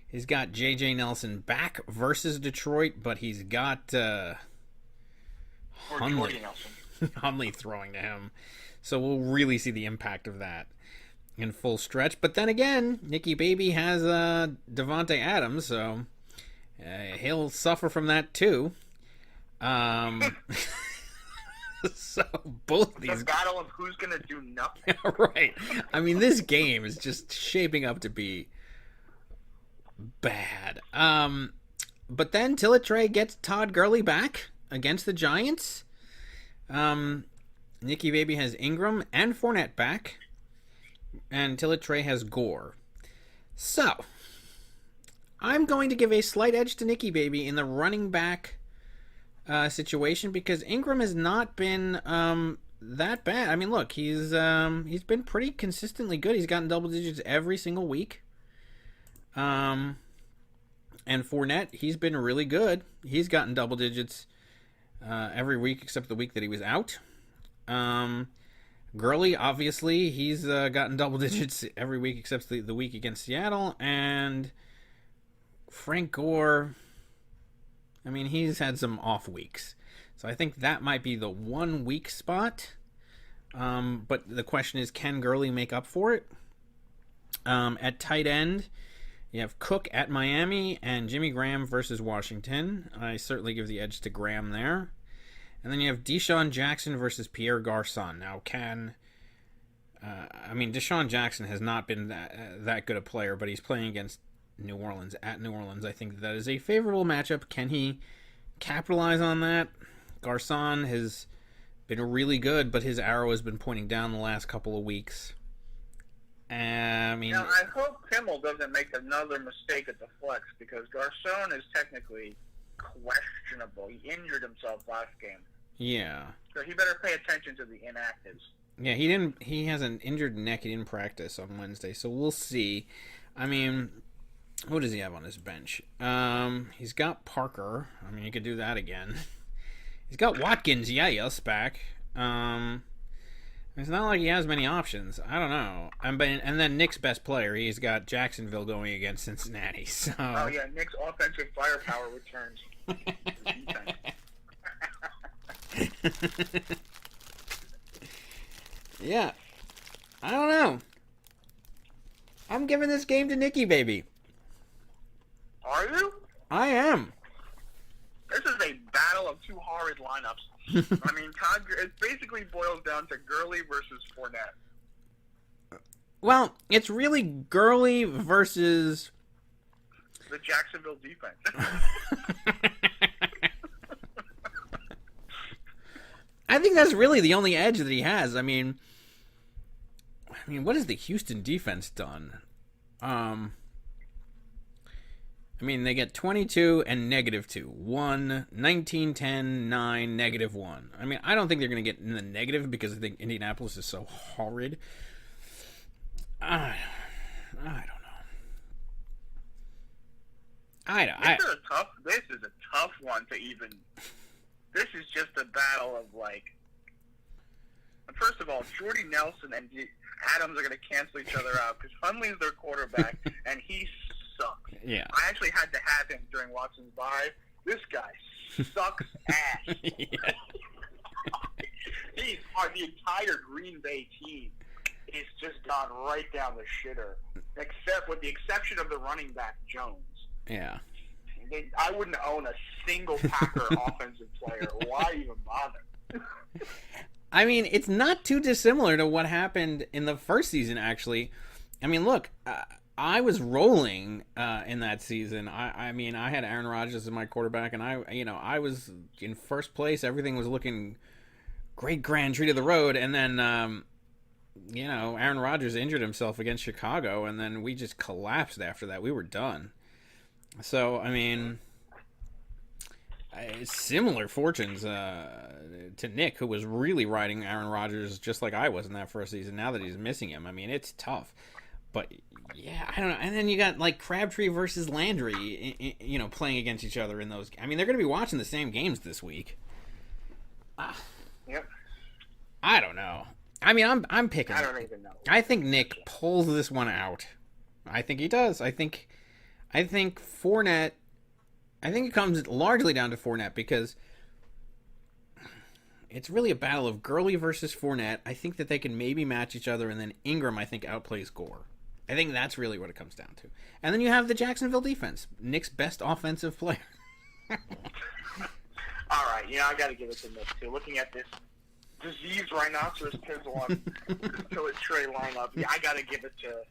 He's got J.J. Nelson back versus Detroit, but he's got Hundley throwing to him. So we'll really see the impact of that in full stretch. But then again, Nikki Baby has Devontae Adams, so he'll suffer from that too. So both these, the battle of who's gonna do nothing. Right. I mean, this game is just shaping up to be bad. But then Tillett Trey gets Todd Gurley back against the Giants. Nikki Baby has Ingram and Fournette back, and Tillett Trey has Gore. So I'm going to give a slight edge to Nikki Baby in the running back situation, because Ingram has not been that bad. I mean, look, he's been pretty consistently good. He's gotten double digits every single week. And Fournette, he's been really good. He's gotten double digits every week except the week that he was out. Gurley, obviously, he's gotten double digits every week except the week against Seattle. And Frank Gore, I mean, he's had some off weeks. So I think that might be the 1 weak spot. But the question is, can Gurley make up for it? At tight end, you have Cook at Miami and Jimmy Graham versus Washington. I certainly give the edge to Graham there. And then you have Deshaun Jackson versus Pierre Garçon. Now, can I mean, Deshaun Jackson has not been that good a player, but he's playing against New Orleans at New Orleans. I think that is a favorable matchup. Can he capitalize on that? Garcon has been really good, but his arrow has been pointing down the last couple of weeks. I mean, I hope Kimmel doesn't make another mistake at the flex because Garcon is technically questionable. He injured himself last game. Yeah. So he better pay attention to the inactives. Yeah, he has an injured neck. He didn't practice on Wednesday, so we'll see. I mean, what does he have on his bench? He's got Parker. I mean, he could do that again. He's got Watkins. Yes, back. It's not like he has many options. I don't know. And then Nick's best player. He's got Jacksonville going against Cincinnati. So. Oh yeah, Nick's offensive firepower returns. Yeah. I don't know. I'm giving this game to Nicky, baby. Are you? I am. This is a battle of two horrid lineups. I mean, it basically boils down to Gurley versus Fournette. Well, it's really Gurley versus the Jacksonville defense. I think that's really the only edge that he has. I mean, what has the Houston defense done? They get 22 and -2. 1, 19, 10, 9, -1. I mean, I don't think they're going to get in the negative because I think Indianapolis is so horrid. I don't know. This is a tough one to even. This is just a battle of First of all, Jordy Nelson and Adams are going to cancel each other out because Hundley's their quarterback and he sucks. Yeah. I actually had to have him during Watson's bye. This guy sucks ass. Yeah. The entire Green Bay team is just gone right down the shitter, except with the exception of the running back Jones. Yeah. I wouldn't own a single Packer offensive player. Why even bother? I mean, it's not too dissimilar to what happened in the first season, actually. I mean, look, I was rolling in that season. I mean, I had Aaron Rodgers as my quarterback, and I was in first place. Everything was looking great, grand treat of the road, and then Aaron Rodgers injured himself against Chicago, and then we just collapsed after that. We were done. So, I mean, similar fortunes to Nick, who was really riding Aaron Rodgers just like I was in that first season. Now that he's missing him, I mean, it's tough. But, yeah, I don't know. And then you got, Crabtree versus Landry, playing against each other in those. I mean, they're going to be watching the same games this week. Yep. I don't know. I mean, I'm picking. I don't even know. I think Nick pulls this one out. I think he does. I think Fournette. I think it comes largely down to Fournette because it's really a battle of Gurley versus Fournette. I think that they can maybe match each other, and then Ingram, I think, outplays Gore. I think that's really what it comes down to. And then you have the Jacksonville defense, Nick's best offensive player. All right, I got to give it to Nick too. Looking at this diseased rhinoceros pizzle on Tillett Trey lineup, I got to give it to.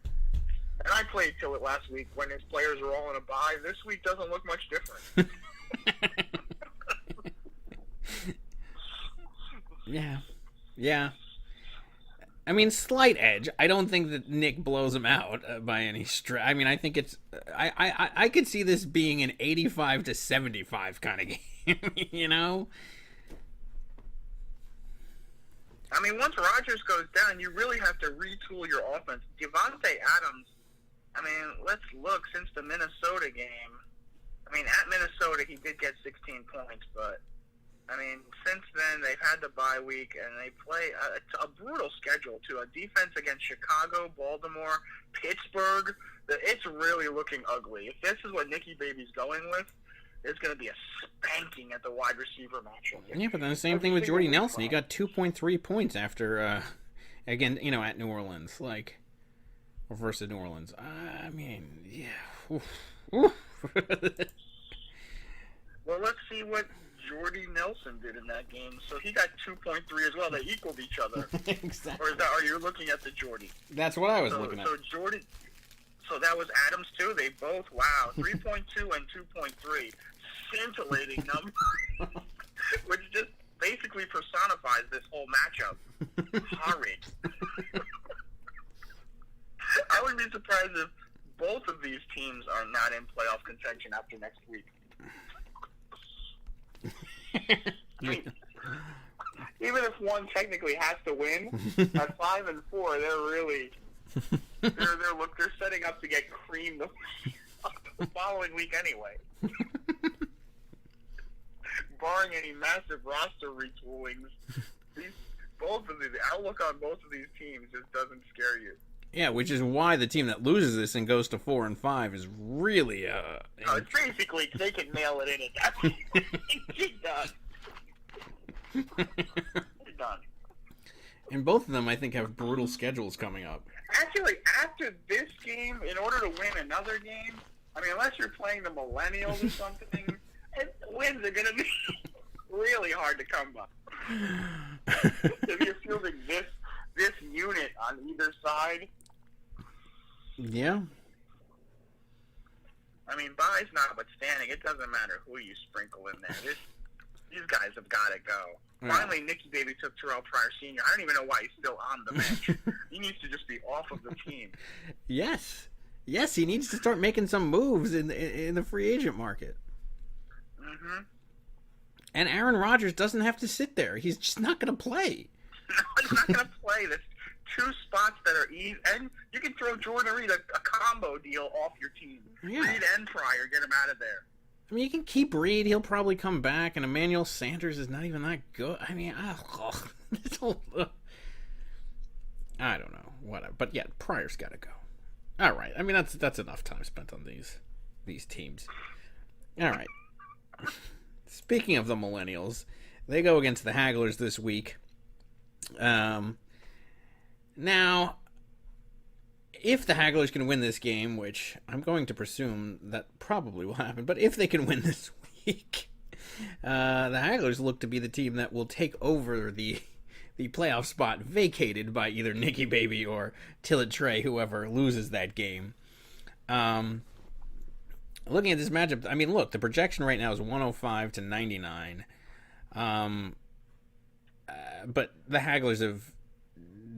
And I played Tillett last week when his players were all in a bye. This week doesn't look much different. Yeah. I mean, slight edge. I don't think that Nick blows him out by any stretch. I mean, I think it's. I could see this being an 85-75 kind of game. I mean, once Rodgers goes down, you really have to retool your offense. Devontae Adams. I mean, let's look. Since the Minnesota game, at Minnesota he did get 16 points, but since then they've had the bye week and they play a brutal schedule too. A defense against Chicago, Baltimore, Pittsburgh. It's really looking ugly. If this is what Nicky Baby's going with, there's going to be a spanking at the wide receiver matchup. Yeah, but then the same thing with Jordy Nelson. He got 2.3 points after, again, at New Orleans, or versus New Orleans. I mean, yeah. Oof. Well, let's see what Jordy Nelson did in that game. So he got 2.3 as well. They equaled each other. Exactly. Or are you looking at the Jordy? That's what I was looking at. So Jordy. So that was Adams too. They both 3.2 and 2.3, scintillating numbers, which just basically personifies this whole matchup. Horrid. I would be surprised if both of these teams are not in playoff contention after next week. I mean, even if one technically has to win, at 5 and 4, they're really they're setting up to get creamed the following week anyway. Barring any massive roster retoolings, both of the outlook on both of these teams just doesn't scare you. Yeah, which is why the team that loses this and goes to 4 and 5 is really it's basically they can nail it in at that point. It's done. It's done. And both of them, I think, have brutal schedules coming up. Actually, after this game, in order to win another game, I mean, unless you're playing the Millennials or something, wins are going to be really hard to come by. If you're fielding this unit on either side. Yeah. I mean, buys notwithstanding, it doesn't matter who you sprinkle in there. These guys have got to go. Finally, Nicky Baby took Terrell Pryor Sr. I don't even know why he's still on the bench. He needs to just be off of the team. Yes, he needs to start making some moves in the free agent market. Mm-hmm. And Aaron Rodgers doesn't have to sit there. He's just not going to play. No, he's not going to play. There's 2 spots that are easy. And you can throw Jordan Reed a combo deal off your team. Yeah. Reed and Pryor, get him out of there. I mean, you can keep Reed. He'll probably come back. And Emmanuel Sanders is not even that good. I mean, I don't know. Whatever. But yeah, Pryor's got to go. All right. I mean, that's enough time spent on these teams. All right. Speaking of the Millennials, they go against the Hagglers this week. Now, if the Hagglers can win this game, which I'm going to presume that probably will happen, but if they can win this week, the Hagglers look to be the team that will take over the playoff spot vacated by either Nicky Baby or Tillett Trey, whoever loses that game. Looking at this matchup, I mean, look, the projection right now is 105 to 99. But the Hagglers have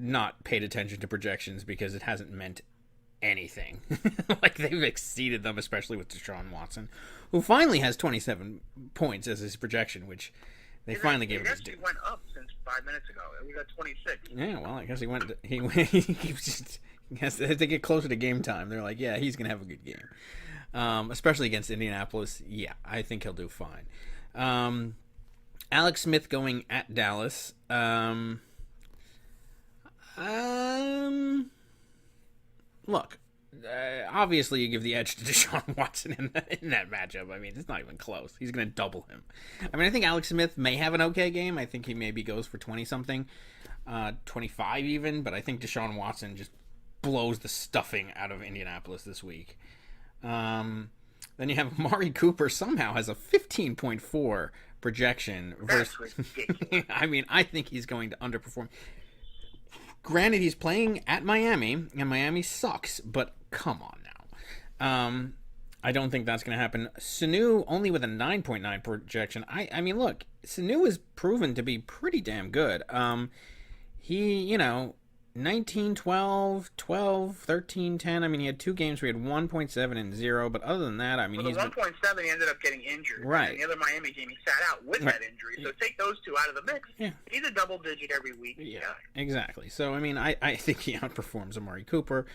not paid attention to projections because it hasn't meant anything. Like, they've exceeded them, especially with Deshaun Watson, who finally has 27 points as his projection, which they finally gave him his due. He went up since 5 minutes ago. We got 26. Yeah, well, I guess he keeps just, as they get closer to game time, they're like, yeah, he's going to have a good game. Especially against Indianapolis. Yeah, I think he'll do fine. Alex Smith going at Dallas. Look, obviously you give the edge to Deshaun Watson in that matchup. I mean, it's not even close. He's going to double him. I mean, I think Alex Smith may have an okay game. I think he maybe goes for 20-something, 25 even, but I think Deshaun Watson just blows the stuffing out of Indianapolis this week. Then you have Amari Cooper somehow has a 15.4 projection. That's ridiculous. I mean, I think he's going to underperform. Granted, he's playing at Miami, and Miami sucks, but come on now. I don't think that's going to happen. Sanu, only with a 9.9 projection. I mean, look, Sanu is proven to be pretty damn good. He, 19, 12, 12, 13, 10. I mean, he had 2 games where he had 1.7 and 0, but other than that, I mean, he's... 1.7, he ended up getting injured. Right. And the other Miami game, he sat out with that injury. So take those 2 out of the mix. Yeah. He's a double-digit every week. Yeah, exactly. So, I mean, I think he outperforms Amari Cooper.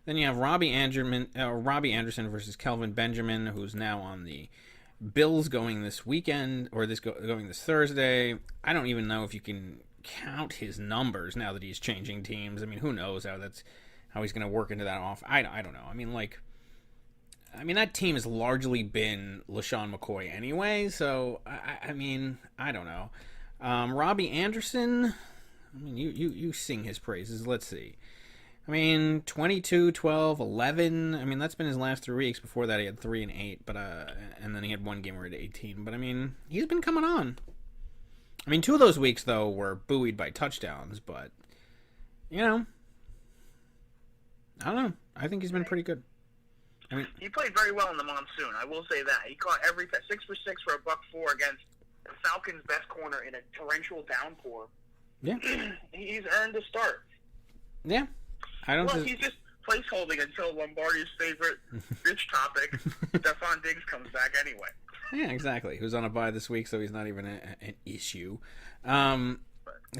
Then you have Robbie Anderson versus Kelvin Benjamin, who's now on the Bills going this weekend, or going this Thursday. I don't even know if you can count his numbers now that he's changing teams. I mean, who knows how he's going to work into that off. I don't know. I mean, that team has largely been LaShawn McCoy anyway, so I mean, I don't know. Robbie Anderson, I mean, you sing his praises. Let's see. I mean, 22, 12, 11. I mean, that's been his last 3 weeks. Before that, he had 3 and 8, but and then he had one game where he had 18. But I mean, he's been coming on. I mean, 2 of those weeks though were buoyed by touchdowns, but you know, I don't know. I think he's been pretty good. I mean, he played very well in the monsoon. I will say that he caught every 6 for 6 for a $104 against the Falcons' best corner in a torrential downpour. Yeah, he's earned a start. Yeah, I don't. Well, he's just placeholding until Lombardi's favorite bitch topic, Stephon Diggs, comes back anyway. Yeah, exactly. Who's on a bye this week, so he's not even an issue. So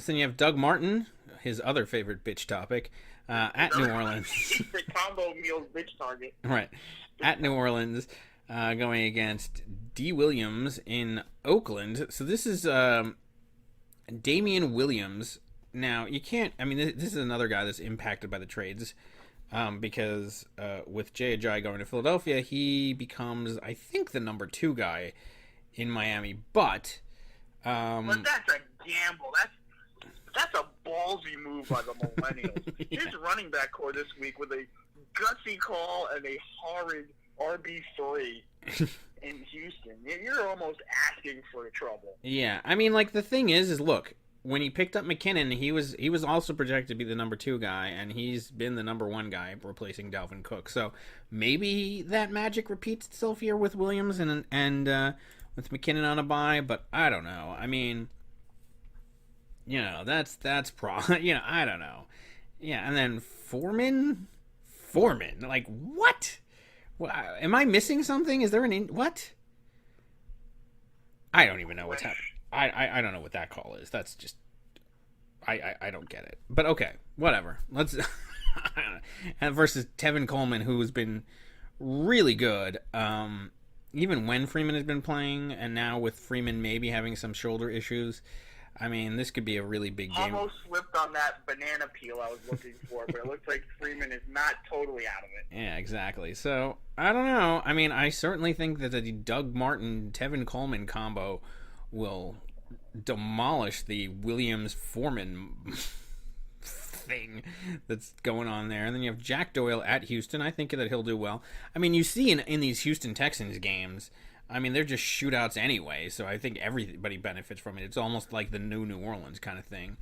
then you have Doug Martin, his other favorite bitch topic, at New Orleans. The combo meals bitch target. Right. At New Orleans, going against D. Williams in Oakland. So this is Damian Williams. Now, you can't... I mean, this is another guy that's impacted by the trades. Because with Jay Ajayi going to Philadelphia, he becomes, I think, the number 2 guy in Miami. But that's a gamble. That's a ballsy move by the Millennials. Yeah. His running back core this week with a gutsy call and a horrid RB3 in Houston. You're almost asking for trouble. Yeah, I mean, like, the thing is look, when he picked up McKinnon, he was also projected to be the number 2 guy, and he's been the number 1 guy replacing Dalvin Cook. So maybe that magic repeats itself here with Williams and with McKinnon on a bye, but I don't know. I mean, you know, that's you know, I don't know. Yeah, and then Foreman, like what? Am I missing something? Is there what? I don't even know what's happening. I don't know what that call is. That's just I don't get it. But okay, whatever. Let's and versus Tevin Coleman, who's been really good. Even when Freeman has been playing, and now with Freeman maybe having some shoulder issues. I mean, this could be a really big game. Almost slipped on that banana peel I was looking for, but it looks like Freeman is not totally out of it. Yeah, exactly. So I don't know. I mean, I certainly think that the Doug Martin Tevin Coleman combo will demolish the Williams Foreman thing that's going on there. And then you have Jack Doyle at Houston. I think that he'll do well. I mean, you see in these Houston Texans games, I mean, they're just shootouts anyway, so I think everybody benefits from it. It's almost like the New Orleans kind of thing.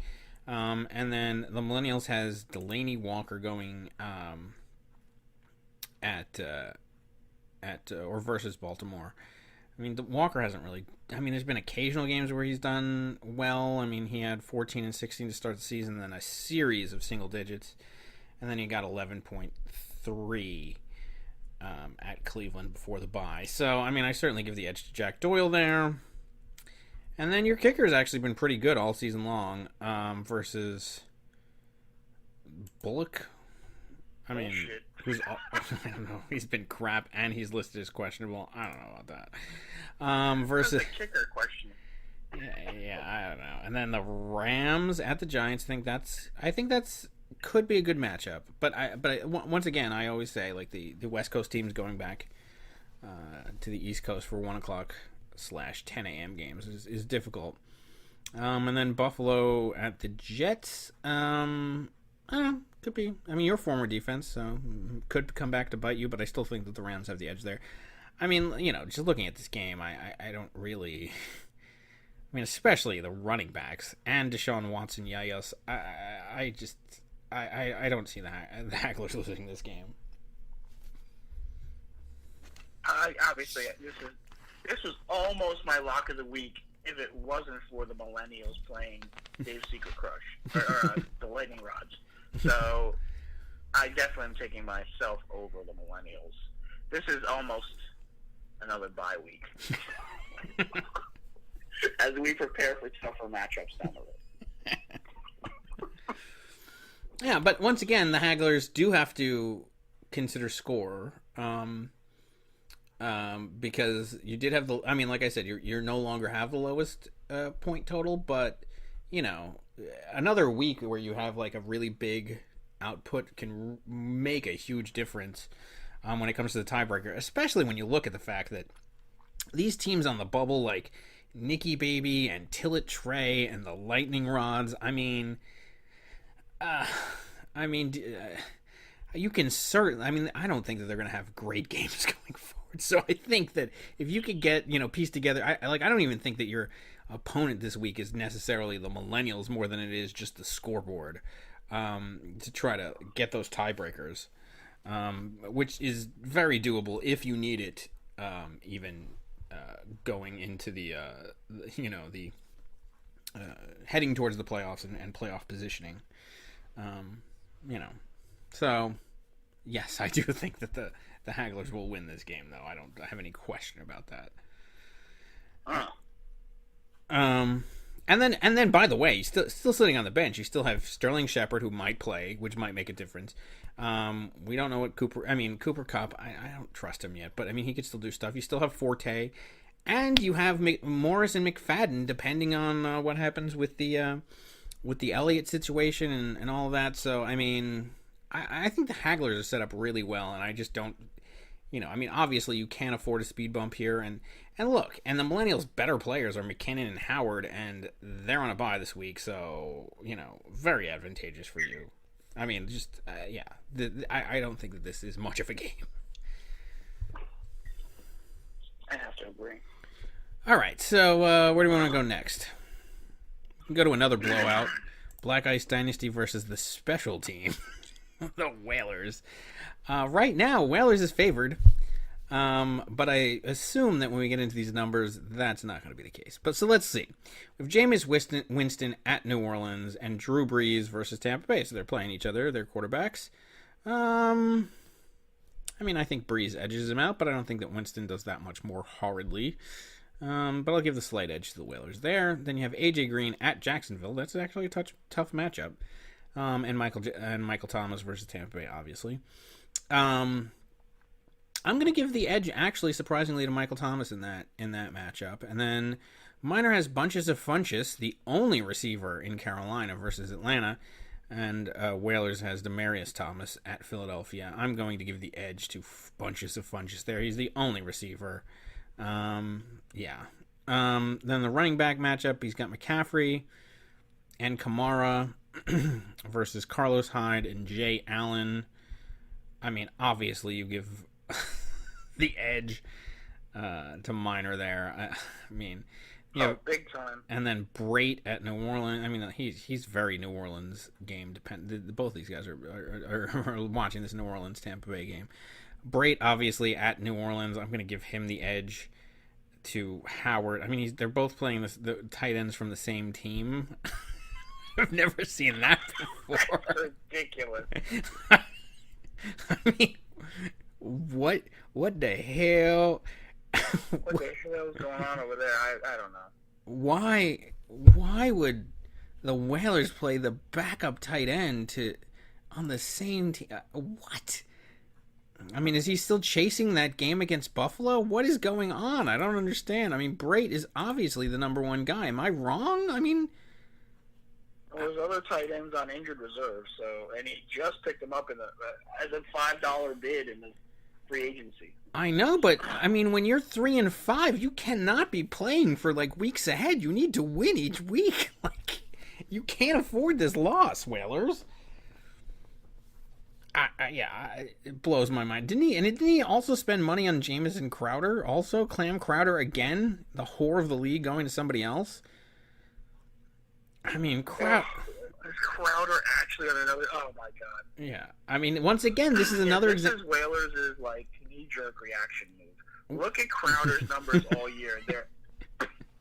And then the Millennials has Delaney Walker going versus Baltimore. I mean, Walker hasn't really... I mean, there's been occasional games where he's done well. I mean, he had 14 and 16 to start the season, then a series of single digits, and then he got 11.3 at Cleveland before the bye. So, I mean, I certainly give the edge to Jack Doyle there. And then your kicker has actually been pretty good all season long versus Bullock. I mean, who's I don't know. He's been crap, and he's listed as questionable. I don't know about that. Versus the kicker question. Yeah, I don't know. And then the Rams at the Giants. I think that's could be a good matchup. But once again, I always say like the West Coast teams going back to the East Coast for 1:00/10 a.m. games is difficult. And then Buffalo at the Jets. I don't know. Could be. I mean, your former defense, so could come back to bite you, but I still think that the Rams have the edge there. I mean, you know, just looking at this game, I don't really... I mean, especially the running backs and Deshaun Watson, Yayos. I don't see the Hagglers losing this game. Obviously, this was almost my lock of the week if it wasn't for the Millennials playing Dave's Secret Crush, or the Lightning Rods. So I definitely am taking myself over the Millennials. This is almost another bye week as we prepare for tougher matchups down the road. Yeah, but once again, the Hagglers do have to consider score because you did have the... I mean, like I said, you're no longer have the lowest point total, but, you know, another week where you have like a really big output can make a huge difference when it comes to the tiebreaker, especially when you look at the fact that these teams on the bubble, like Nicky Baby and Tillett Trey and the Lightning Rods, I mean, I mean, you can certainly. I mean, I don't think that they're going to have great games going forward. So I think that if you could get piece together, I don't even think that your opponent this week is necessarily the Millennials more than it is just the scoreboard, to try to get those tiebreakers, which is very doable if you need it, even going into the heading towards the playoffs and playoff positioning. So yes, I do think that the Hagglers will win this game, though. I don't have any question about that. And then by the way, you still sitting on the bench, you still have Sterling Shepard, who might play, which might make a difference. We don't know what Cooper Kupp, I don't trust him yet, but I mean, he could still do stuff. You still have Forte, and you have Morris and McFadden, depending on what happens with the Elliott situation and all that. So I mean, I think the Hagglers are set up really well, and I just don't. I mean, obviously you can't afford a speed bump here, and look, and the Millennials' better players are McKinnon and Howard, and they're on a bye this week, so very advantageous for you. I mean, just I don't think that this is much of a game. I have to agree. All right, so where do we want to go next? We can go to another blowout: Black Ice Dynasty versus the special team, the Whalers. Right now, Whalers is favored, but I assume that when we get into these numbers, that's not going to be the case. But so let's see. We have Jameis Winston at New Orleans and Drew Brees versus Tampa Bay. So they're playing each other, their quarterbacks. I mean, I think Brees edges him out, but I don't think that Winston does that much more horridly. But I'll give the slight edge to the Whalers there. Then you have A.J. Green at Jacksonville. That's actually a tough matchup. And Michael Thomas versus Tampa Bay, obviously. I'm going to give the edge, actually, surprisingly, to Michael Thomas in that matchup. And then Miner has Bunches of Funchess, the only receiver in Carolina versus Atlanta. And Whalers has Demaryius Thomas at Philadelphia. I'm going to give the edge to Bunches of Funchess there. He's the only receiver. Then the running back matchup, he's got McCaffrey and Kamara versus Carlos Hyde and Jay Allen. I mean, obviously, you give the edge to Miner there. I mean, big time. And then Brait at New Orleans. I mean, he's very New Orleans game dependent. Both these guys are watching this New Orleans Tampa Bay game. Brait obviously at New Orleans. I'm going to give him the edge to Howard. I mean, they're both playing the tight ends from the same team. I've never seen that before. That's ridiculous. I mean, what the hell? What the hell is going on over there? I don't know. Why would the Whalers play the backup tight end on the same team? What? I mean, is he still chasing that game against Buffalo? What is going on? I don't understand. I mean, Brait is obviously the number one guy. Am I wrong? I mean, there's other tight ends on injured reserve, and he just picked them up as a $5 bid in the free agency. I know, but I mean, when you're 3-5, you cannot be playing for weeks ahead. You need to win each week. You can't afford this loss, Whalers. It blows my mind. Didn't he also spend money on Jamison Crowder? Also, Clam Crowder again, the whore of the league, going to somebody else. I mean, Crowder actually on another. Oh my god. Yeah, I mean, once again, this is another example. Whalers is knee-jerk reaction move. Look at Crowder's numbers all year; they're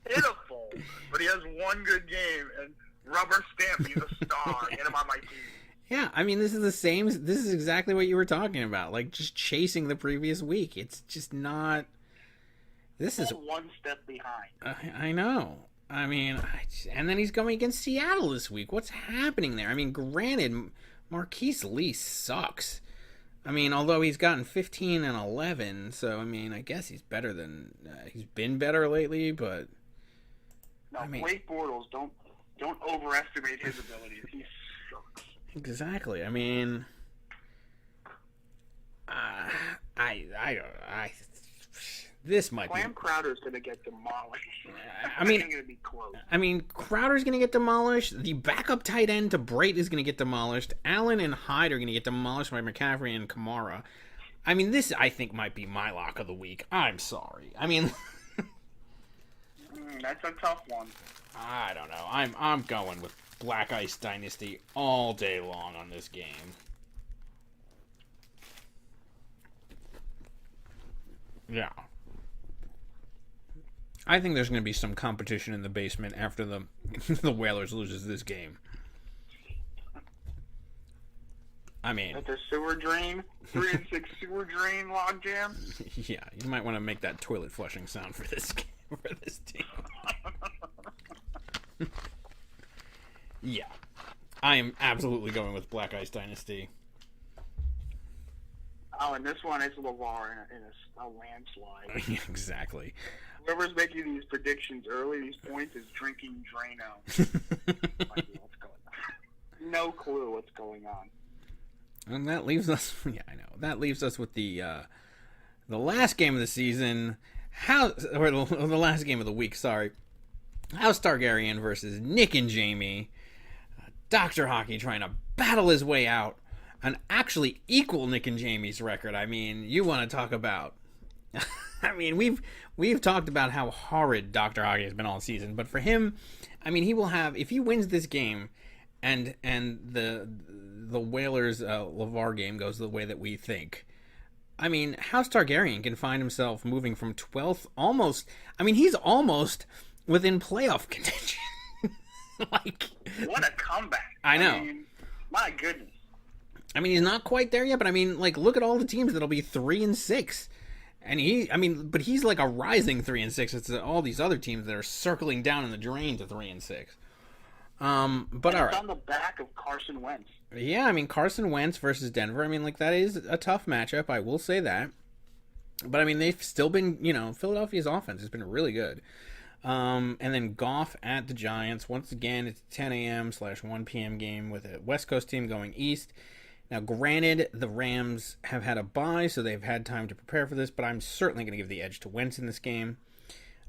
pitiful. But he has one good game, and rubber stamp. He's a star. Get him on my team. Yeah, I mean, this is the same. This is exactly what you were talking about, just chasing the previous week. It's just not. This is one step behind. I know. I mean, and then he's going against Seattle this week. What's happening there? I mean, granted, Marquise Lee sucks. I mean, although he's gotten 15 and 11, so I mean, I guess he's better than he's been better lately. But no, Blake Bortles, don't overestimate his abilities. He sucks. Exactly. I mean, This might Clam be. Crowder's going to get demolished. I mean, it's going to be close. I mean, Crowder's going to get demolished. The backup tight end to Brait is going to get demolished. Allen and Hyde are going to get demolished by McCaffrey and Kamara. I mean, this, I think, might be my lock of the week. I'm sorry. I mean... That's a tough one. I don't know. I'm going with Black Ice Dynasty all day long on this game. Yeah. I think there's going to be some competition in the basement after the the Whalers loses this game. I mean, At the sewer drain, 3-6 sewer drain logjam. yeah, you might want to make that toilet flushing sound for this game, for this team. Yeah, I am absolutely going with Black Ice Dynasty. Oh, and this one is LeVar in a landslide. Yeah, exactly. Whoever's making these predictions early, these points, is drinking Drano. Like, what's going on? No clue what's going on. And that leaves us. Yeah, I know. That leaves us with the last game of the season. The last game of the week. Sorry, House Targaryen versus Nick and Jamie. Dr. Hockey trying to battle his way out and actually equal Nick and Jamie's record. I mean, you want to talk about. I mean, we've talked about how horrid Dr. Hockey has been all season, but for him, I mean, he will have, if he wins this game, and the Whalers LeVar game goes the way that we think. I mean, House Targaryen can find himself moving from 12th almost. I mean, he's almost within playoff contention. Like, what a comeback! I know. I mean, my goodness. I mean, he's not quite there yet, but I mean, like, look at all the teams that'll be 3-6. And but he's like a rising 3-6. It's all these other teams that are circling down in the drain to 3-6. But all right. It's on the back of Carson Wentz. Yeah, I mean, Carson Wentz versus Denver. I mean, like, that is a tough matchup. I will say that. But I mean, they've still been, Philadelphia's offense has been really good. And then Goff at the Giants. Once again, it's a 10 a.m./1 p.m. game with a West Coast team going east. Now, granted, the Rams have had a bye, so they've had time to prepare for this, but I'm certainly going to give the edge to Wentz in this game.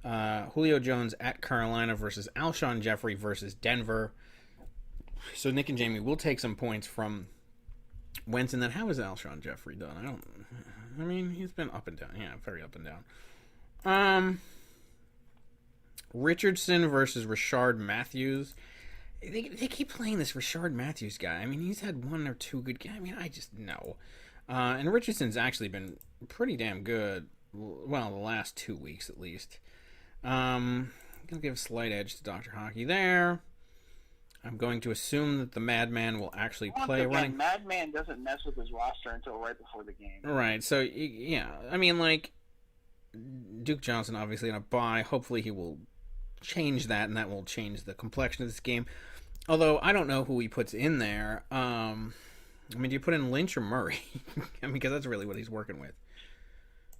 Julio Jones at Carolina versus Alshon Jeffrey versus Denver. So Nick and Jamie will take some points from Wentz, and then how has Alshon Jeffrey done? I mean, he's been up and down. Yeah, very up and down. Richardson versus Rashard Matthews. They keep playing this Rashard Matthews guy. I mean, he's had one or two good games. I mean, I just know. And Richardson's actually been pretty damn good. Well, the last 2 weeks at least. I'm going to give a slight edge to Dr. Hockey there. I'm going to assume that the Madman will actually play running. Madman doesn't mess with his roster until right before the game. Right, so, yeah. I mean, like, Duke Johnson obviously on a bye. Hopefully he will change that, and that will change the complexion of this game. Although, I don't know who he puts in there. I mean, do you put in Lynch or Murray? I mean, because that's really what he's working with.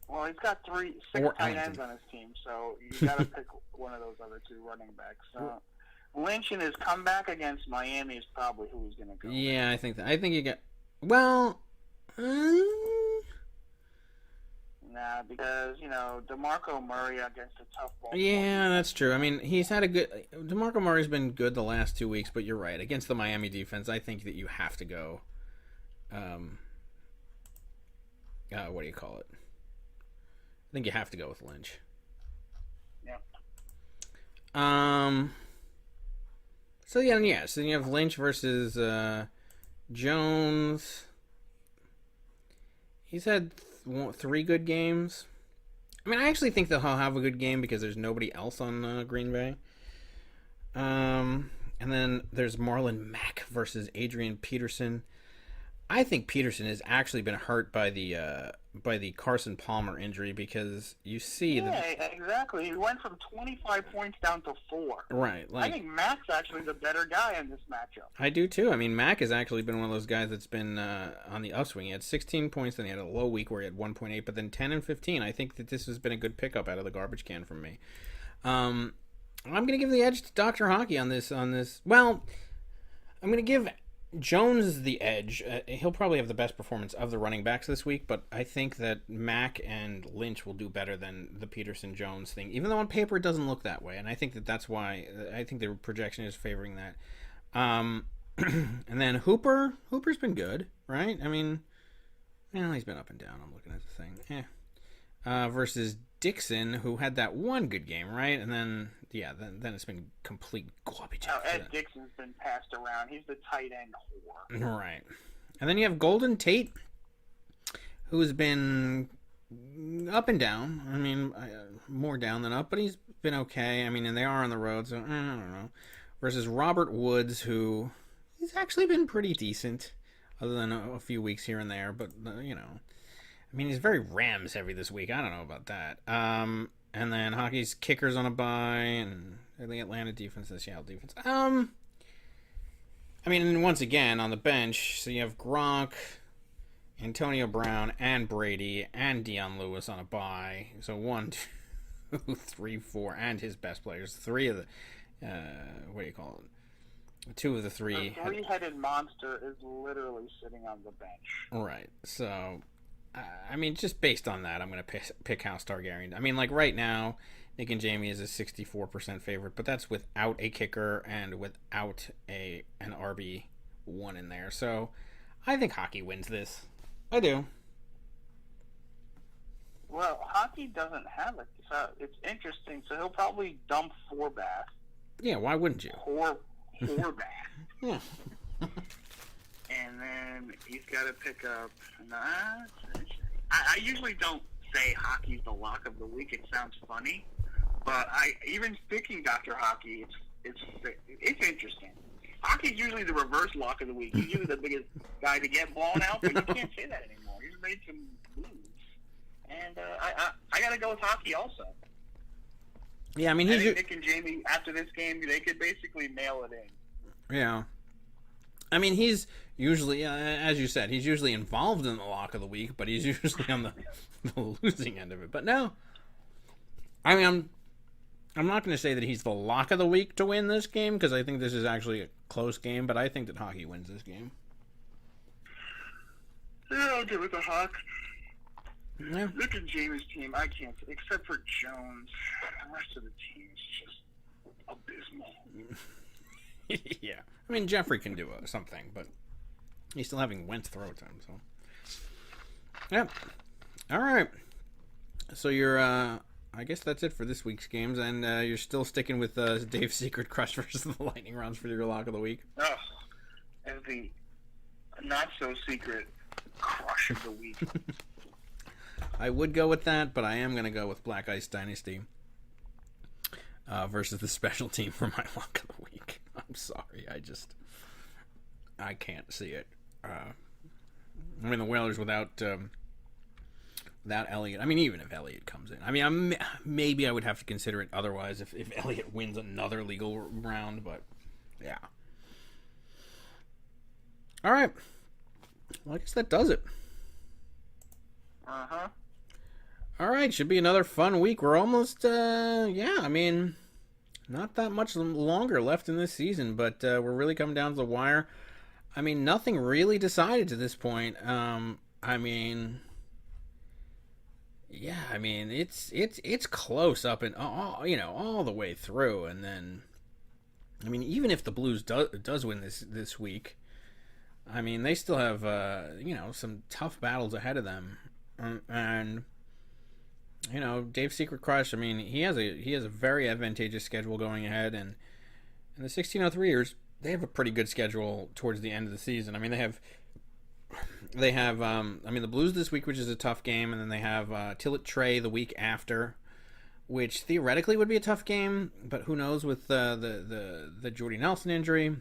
Well, he's got 6 tight ends on his team, so you got to pick one of those other two running backs. Lynch in his comeback against Miami is probably who he's going to go. Yeah, I think that. I think you get. Well. Nah, because, DeMarco Murray against a tough ball. Yeah, that's true. I mean, he's had a good... DeMarco Murray's been good the last 2 weeks, but you're right. Against the Miami defense, I think that you have to go... what do you call it? I think you have to go with Lynch. Yeah. So, yeah. So, you have Lynch versus Jones. He's had 3 good games. I mean, I actually think that he'll have a good game because there's nobody else on Green Bay. And then there's Marlon Mack versus Adrian Peterson. I think Peterson has actually been hurt by the Carson Palmer injury because you see that. Yeah, exactly. He went from 25 points down to 4. Right. Like, I think Mack's actually the better guy in this matchup. I do too. I mean, Mack has actually been one of those guys that's been on the upswing. He had 16 points, then he had a low week where he had 1.8, but then 10 and 15. I think that this has been a good pickup out of the garbage can from me. I'm going to give the edge to Dr. Hockey on this. Well, I'm going to give Jones is the edge. He'll probably have the best performance of the running backs this week, but I think that Mack and Lynch will do better than the Peterson-Jones thing, even though on paper it doesn't look that way. And I think that's why I think the projection is favoring that. And then Hooper's been good, right? I mean, he's been up and down. I'm looking at the thing. Versus Dixon, who had that one good game, right? And then it's been complete garbage. Ed Dixon's been passed around. He's the tight end whore. Right. And then you have Golden Tate, who's been up and down. I mean, more down than up, but he's been okay. I mean, and they are on the road, so I don't know. Versus Robert Woods, who he's actually been pretty decent, other than a few weeks here and there, but, I mean, he's very Rams heavy this week. I don't know about that. And then Hockey's kickers on a bye, and the Atlanta defense, the Seattle defense. I mean, once again, on the bench, so you have Gronk, Antonio Brown, and Brady, and Deion Lewis on a bye. So 1, 2, 3, 4, and his best players. 3 of the, what do you call it? 2 of the 3. The three-headed monster is literally sitting on the bench. Right. So, I mean, just based on that, I'm going to pick House Targaryen. I mean, like right now, Nick and Jamie is a 64% favorite, but that's without a kicker and without an RB1 in there. So, I think Hockey wins this. I do. Well, Hockey doesn't have it. So it's interesting. So he'll probably dump Horvath. Yeah, why wouldn't you? Horvath. Yeah. And then he's got to pick up. I usually don't say Hockey's the lock of the week. It sounds funny, but even picking Dr. Hockey, it's interesting. Hockey's usually the reverse lock of the week. He's usually the biggest guy to get blown out, but you can't say that anymore. He's made some moves, and I got to go with Hockey also. Yeah, I mean, Nick and Jamie after this game, they could basically mail it in. Yeah. I mean, he's usually, as you said, he's usually involved in the lock of the week, but he's usually on the losing end of it. But no, I mean, I'm not going to say that he's the lock of the week to win this game, because I think this is actually a close game, but I think that Hockey wins this game. Yeah, I'll get with the Hawk. Yeah. Look at Jamie's team. I can't, except for Jones. The rest of the team is just abysmal. Yeah. I mean, Jeffrey can do something, but he's still having Wentz throw to him, so. Yep. All right. So you're, I guess that's it for this week's games, and you're still sticking with Dave's Secret Crush versus the Lightning Rounds for your lock of the week. Oh, and the not-so-secret crush of the week. I would go with that, but I am going to go with Black Ice Dynasty versus the special team for my lock of the week. I'm sorry. I can't see it. I mean, the Whalers without Elliott. I mean, even if Elliott comes in. I mean, maybe I would have to consider it otherwise if Elliott wins another legal round, but yeah. All right. Well, I guess that does it. Uh-huh. All right, should be another fun week. We're almost, I mean, not that much longer left in this season, but we're really coming down to the wire. I mean, nothing really decided to this point. I mean, yeah, I mean, it's close up and all the way through, and then, I mean, even if the Blues does win this week, I mean, they still have some tough battles ahead of them, and. Dave's Secret Crush, I mean, he has a very advantageous schedule going ahead, and the 1603ers, they have a pretty good schedule towards the end of the season. I mean, they have the Blues this week, which is a tough game, and then they have Tillett Trey the week after, which theoretically would be a tough game, but who knows with the Jordy Nelson injury.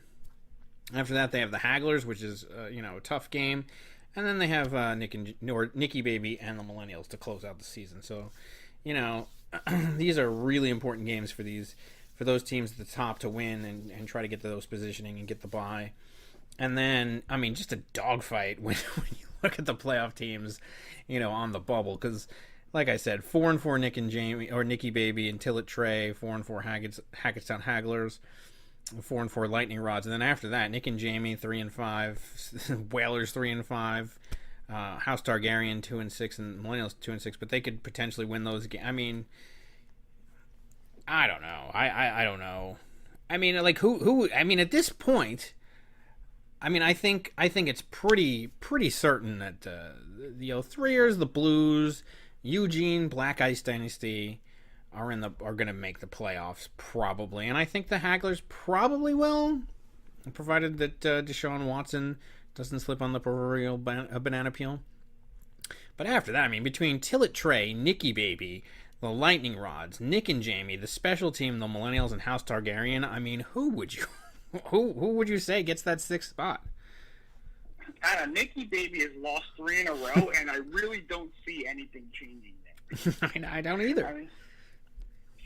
After that, they have the Hagglers, which is a tough game. And then they have Nicky Baby and the Millennials to close out the season. So, these are really important games for those teams at the top to win and try to get to those positioning and get the bye. And then, I mean, just a dogfight when you look at the playoff teams, on the bubble. Because, like I said, 4-4 Nick and Jamie, or Nicky Baby and Tillett Trey, 4-4 Hackettstown Hagglers. 4-4 Lightning Rods, and then after that, Nick and Jamie 3-5, Whalers 3-5, House Targaryen 2-6, and Millennials 2-6. But they could potentially win those games. I mean, I don't know. I don't know. I mean, like who? I mean, at this point, I mean, I think it's pretty certain that the Threers, the Blues, Eugene, Black Ice Dynasty are going to make the playoffs probably, and I think the Hagglers probably will, provided that Deshaun Watson doesn't slip on the proverbial banana peel. But after that, I mean, between Tillet Trey, Nicky Baby, the Lightning Rods, Nick and Jamie, the special team, the Millennials, and House Targaryen, I mean, who would you say gets that 6th spot? Nicky Baby has lost 3 in a row, and I really don't see anything changing there. I don't either. I mean,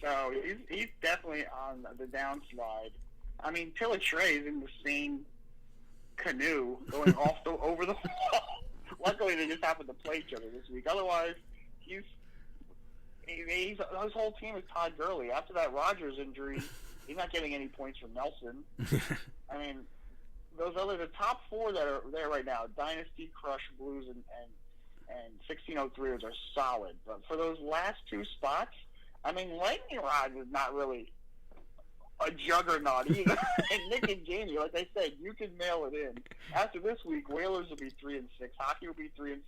so he's definitely on the downslide. I mean, Tillet Trey is in the same canoe going over the wall. Luckily, they just happened to play each other this week. Otherwise, his whole team is Todd Gurley. After that Rodgers injury, he's not getting any points from Nelson. I mean, the top 4 that are there right now, Dynasty, Crush, Blues, and 1603ers are solid. But for those last 2 spots, I mean, Lightning Rod is not really a juggernaut either. And Nick and Jamie, like I said, you can mail it in. After this week, Whalers will be 3-6, Hockey will be 3-6,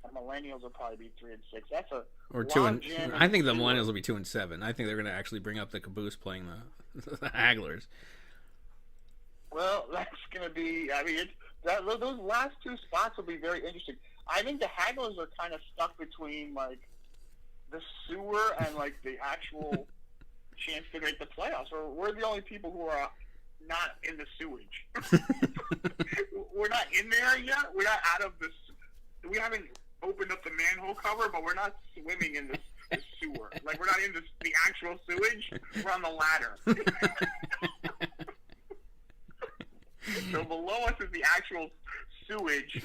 and Millennials will probably be 3-6. That's a or 2 and I think the Millennials will be 2-7. I think they're going to actually bring up the caboose playing the Hagglers. Well, that's going to be. I mean, those last 2 spots will be very interesting. I think the Hagglers are kind of stuck between like the sewer and like the actual chance to make the playoffs. Or we're the only people who are not in the sewage. We're not in there yet. We're not out of the. We haven't opened up the manhole cover, but we're not swimming in the sewer. Like we're not in the actual sewage. We're on the ladder. So below us is the actual sewage.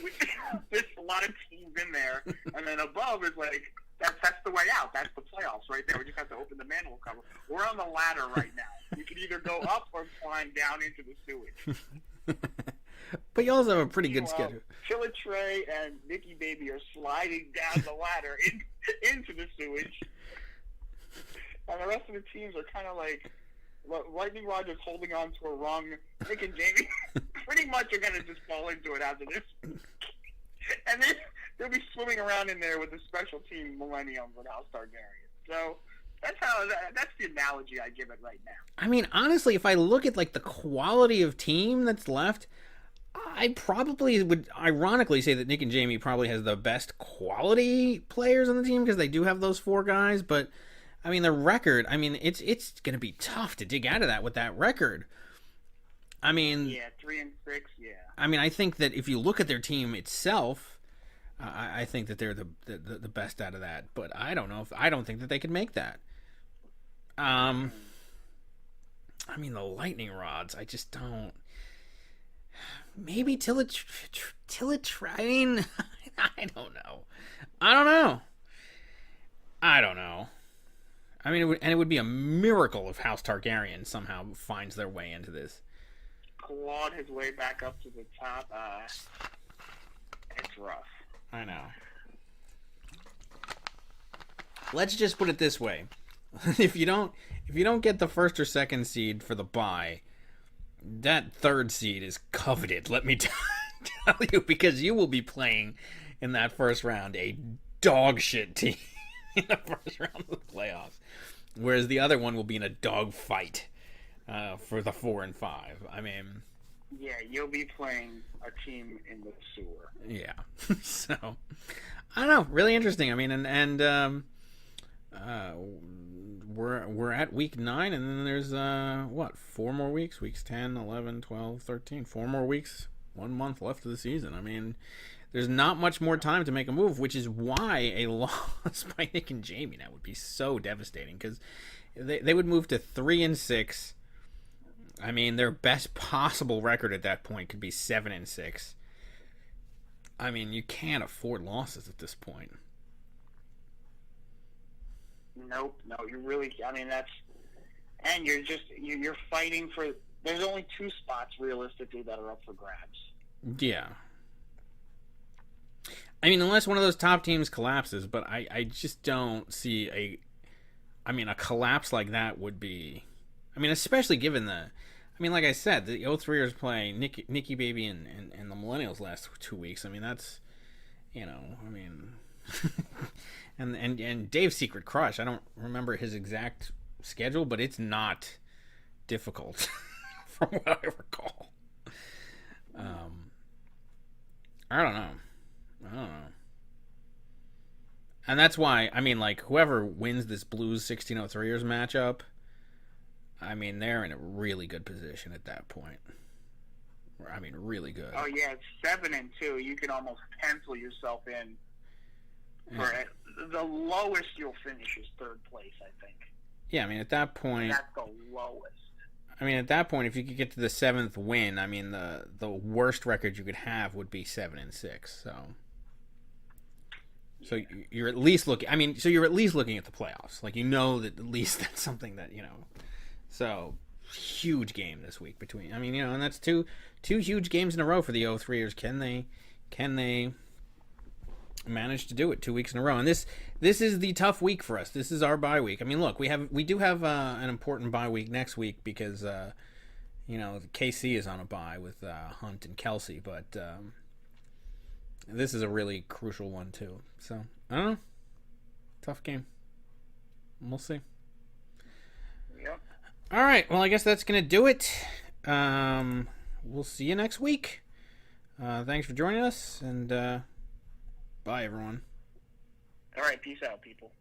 There's a lot of teams in there, and then above is like that's the way out. That's the playoffs right there. We just have to open the manhole cover. We're on the ladder right now. You can either go up or climb down into the sewage. But you also have a pretty good schedule. Tillet Trey and Nicky Baby are sliding down the ladder into the sewage, and the rest of the teams are kind of like. Lightning Rod is holding on to a rung. Nick and Jamie pretty much are going to just fall into it after this. And then they'll be swimming around in there with the special team Millenniums and House Targaryen. So that's the analogy I give it right now. I mean, honestly, if I look at like the quality of team that's left, I probably would ironically say that Nick and Jamie probably has the best quality players on the team because they do have those 4 guys, but I mean, the record, I mean, it's going to be tough to dig out of that with that record. I mean... Yeah, 3-6, yeah. I mean, I think that if you look at their team itself, I think that they're the best out of that. But I don't know. I don't think that they could make that. I mean, the Lightning Rods, I just don't... Maybe Tillet... I mean, I don't know. I mean, it would be a miracle if House Targaryen somehow finds their way into this. Clawed his way back up to the top. It's rough. I know. Let's just put it this way: if you don't get the 1st or 2nd seed for the bye, that 3rd seed is coveted. Let me tell you, because you will be playing in that 1st round a dog shit team. In the 1st round of the playoffs, whereas the other one will be in a dog fight for the 4 and 5. I mean, yeah, you'll be playing a team in the sewer. Yeah, so I don't know, really interesting. I mean, and we're at week 9, and then there's 4 more weeks? Weeks 10, 11, 12, 13. 4 more weeks. 1 month left of the season. I mean. There's not much more time to make a move, which is why a loss by Nick and Jamie now would be so devastating, because they would move to 3-6. I mean, their best possible record at that point could be 7-6. I mean, you can't afford losses at this point. Nope, no, you really. I mean, that's, and you're fighting for there's only 2 spots realistically that are up for grabs. Yeah. I mean, unless one of those top teams collapses, but I just don't see a collapse like that would be, especially given like I said, the 03ers play Nikki Baby and the Millennials last 2 weeks. That's, and Dave's secret crush. I don't remember his exact schedule, but it's not difficult from what I recall. I don't know. And that's why, whoever wins this Blues 1603ers matchup, they're in a really good position at that point. Really good. Oh, yeah, it's 7-2. You can almost pencil yourself in. For the lowest you'll finish is 3rd place, I think. Yeah, at that point... That's the lowest. At that point, if you could get to the 7th win, the worst record you could have would be 7-6. So you're at least looking. So you're at least looking at the playoffs. That at least that's something that So huge game this week between. And that's two huge games in a row for the 03ers. Can they manage to do it 2 weeks in a row? And this is the tough week for us. This is our bye week. Look, we do have an important bye week next week because KC is on a bye with Hunt and Kelsey, but this is a really crucial one too. So I don't know. Tough game. We'll see. Yep. All right. Well, I guess that's gonna do it. We'll see you next week. Thanks for joining us, and bye, everyone. All right. Peace out, people.